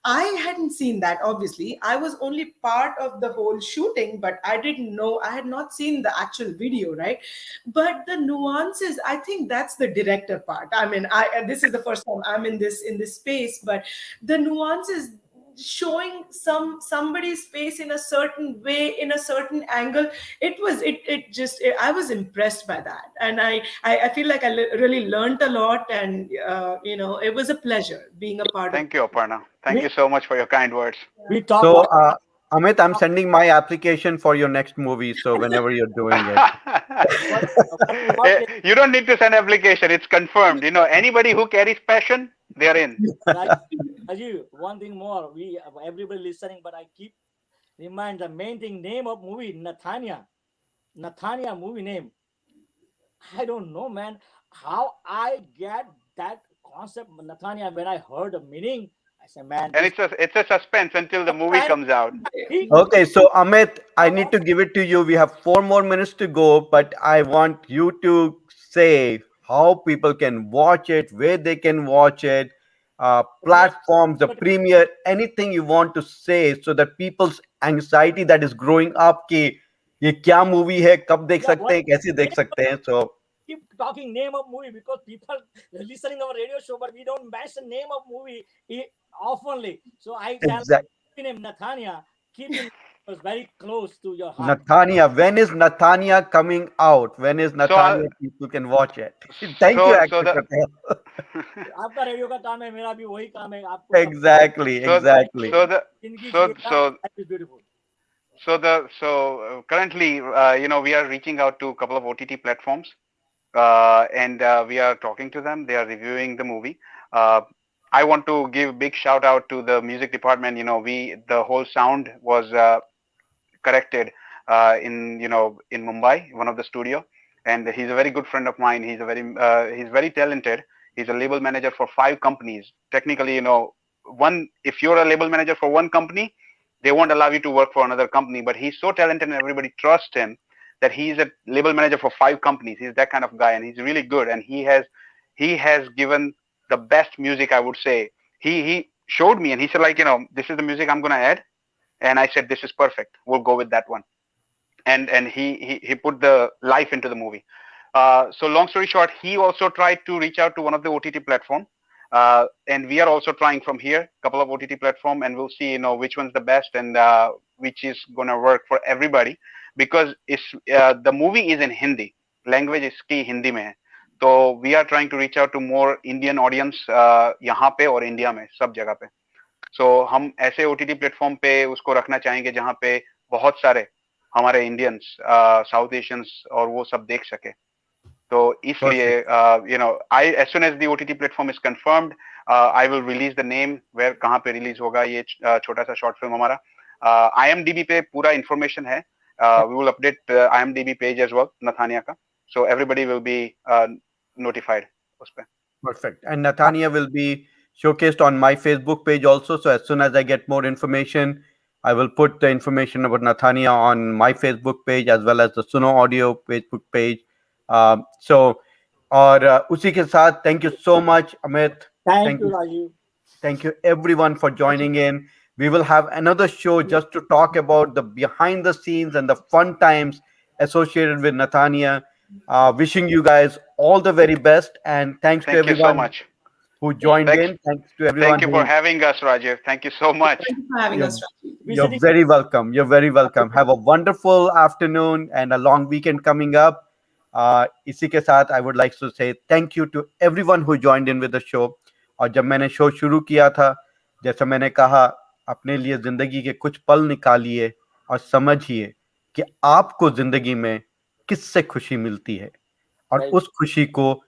I hadn't seen that, obviously. I was only part of the whole shooting, but I didn't know, I had not seen the actual video, right? But the nuances, I think that's the director part. I mean, this is the first time I'm in this space, but the nuances, showing somebody's face in a certain way, in a certain angle, I was impressed by that. And I feel like really learned a lot. And it was a pleasure being a part of thank you Aparna, thank we, you so much for your kind words. we talk So, about Amit, I'm sending my application for your next movie. So whenever you're doing it, what You don't need to send application, it's confirmed. Anybody who carries passion, they're in. Rajiv, one thing more, we everybody listening, but I keep remind the main thing, name of movie, Nathania movie name. I don't know, man, how I get that concept, Nathania. When I heard the meaning, I said, man, And this it's a suspense until the movie comes out. okay. So, Amit, I need to give it to you. We have 4 more minutes to go, but I want you to say how people can watch it, where they can watch it, platforms, the premiere, anything you want to say, so that people's anxiety that is growing up कि ये क्या movie है, कब देख Yeah, सकते हैं, कैसे देख सकते हैं. So keep talking name of movie because people listening our radio show, but we don't mention name of movie oftenly. So I tell exact. name Nathania, keep in was very close to your heart. Nathania, when is Nathania coming out? When is Nathania? People can watch it. Thank you, so Actor the Patel. आपका radio का काम है, मेरा भी वही काम है, आपको Exactly, so exactly. so the जिंदगी so जिएगा, so life is beautiful. currently we are reaching out to a couple of OTT platforms, and we are talking to them. They are reviewing the movie. I want to give big shout out to the music department. The whole sound was corrected in Mumbai, one of the studio, and he's a very good friend of mine. He's very talented. He's a label manager for 5 companies. Technically, if you're a label manager for one company, they won't allow you to work for another company. But he's so talented, and everybody trusts him that he's a label manager for 5 companies. He's that kind of guy, and he's really good. And he has given the best music, I would say. He showed me, and he said, like, this is the music I'm gonna add, and I said, this is perfect, we'll go with that one. And he put the life into the movie. So long story short, he also tried to reach out to one of the OTT platform, and we are also trying from here a couple of OTT platform, and we'll see which one's the best, and which is gonna work for everybody, because the movie is in Hindi language, इसकी हिंदी में है. So we are trying to reach out to more Indian audience यहाँ पे और India में सब जगह पे. सो हम ऐसे OTT प्लेटफॉर्म पे उसको रखना चाहेंगे जहाँ पे बहुत सारे हमारे इंडियंस, साउथ एशियंस और वो सब देख सके. तो इसलिए I as soon as the OTT platform is confirmed, I will release the name, where कहाँ पे रिलीज होगा. ये छोटा सा शॉर्ट फिल्म हमारा IMDb पे पूरा इन्फॉर्मेशन है. We will update IMDb page as well Nathania का, so everybody will be notified उस पे. Perfect. And Nathania will be showcased on my Facebook page also. So as soon as I get more information, I will put the information about Nathania on my Facebook page as well as the Suno Audio Facebook page. So, और उसी के साथ thank you so much, Amit. Thank you, Rajiv. Thank you everyone for joining in. We will have another show just to talk about the behind the scenes and the fun times associated with Nathania. Wishing you guys all the very best, and thanks to Thank you so everyone much. who joined Thanks. in. Thanks to everyone. Thank you for having us, Rajiv. Thank you so much. Thank you for having us, Rajiv. You're very welcome. You're very welcome. Have a wonderful afternoon and a long weekend coming up. इसी के साथ I would like to say thank you to everyone who joined in with the show. और जब मैंने show शुरू किया था, जैसा मैंने कहा, अपने लिए जिंदगी के कुछ पल निकालिए और समझिए कि आपको जिंदगी में किससे खुशी मिलती है, और उस खुशी को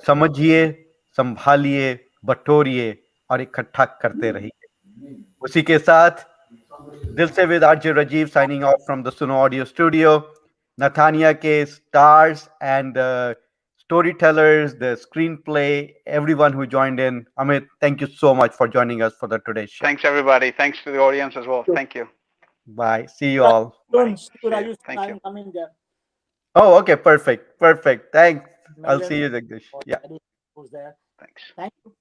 समझिए, संभालिए, बटोरिए और इकट्ठा करते रहिए. उसी के साथ दिल से with RJ Rajiv signing off from the Suno Audio Studio. Nathania K, stars and the storytellers, the screenplay, everyone who joined in. Amit, thank you so much for joining us for the today's show. Thanks everybody. Thanks to the audience as well. Thank you. Bye. See you all. Soon, See soon, you. Raju, Thank you. I'm coming there. Oh, okay. Perfect. Perfect. Thanks. I'll see you, Maryland Jagdish. or Yeah. Eddie who's there. Thanks. Thank you.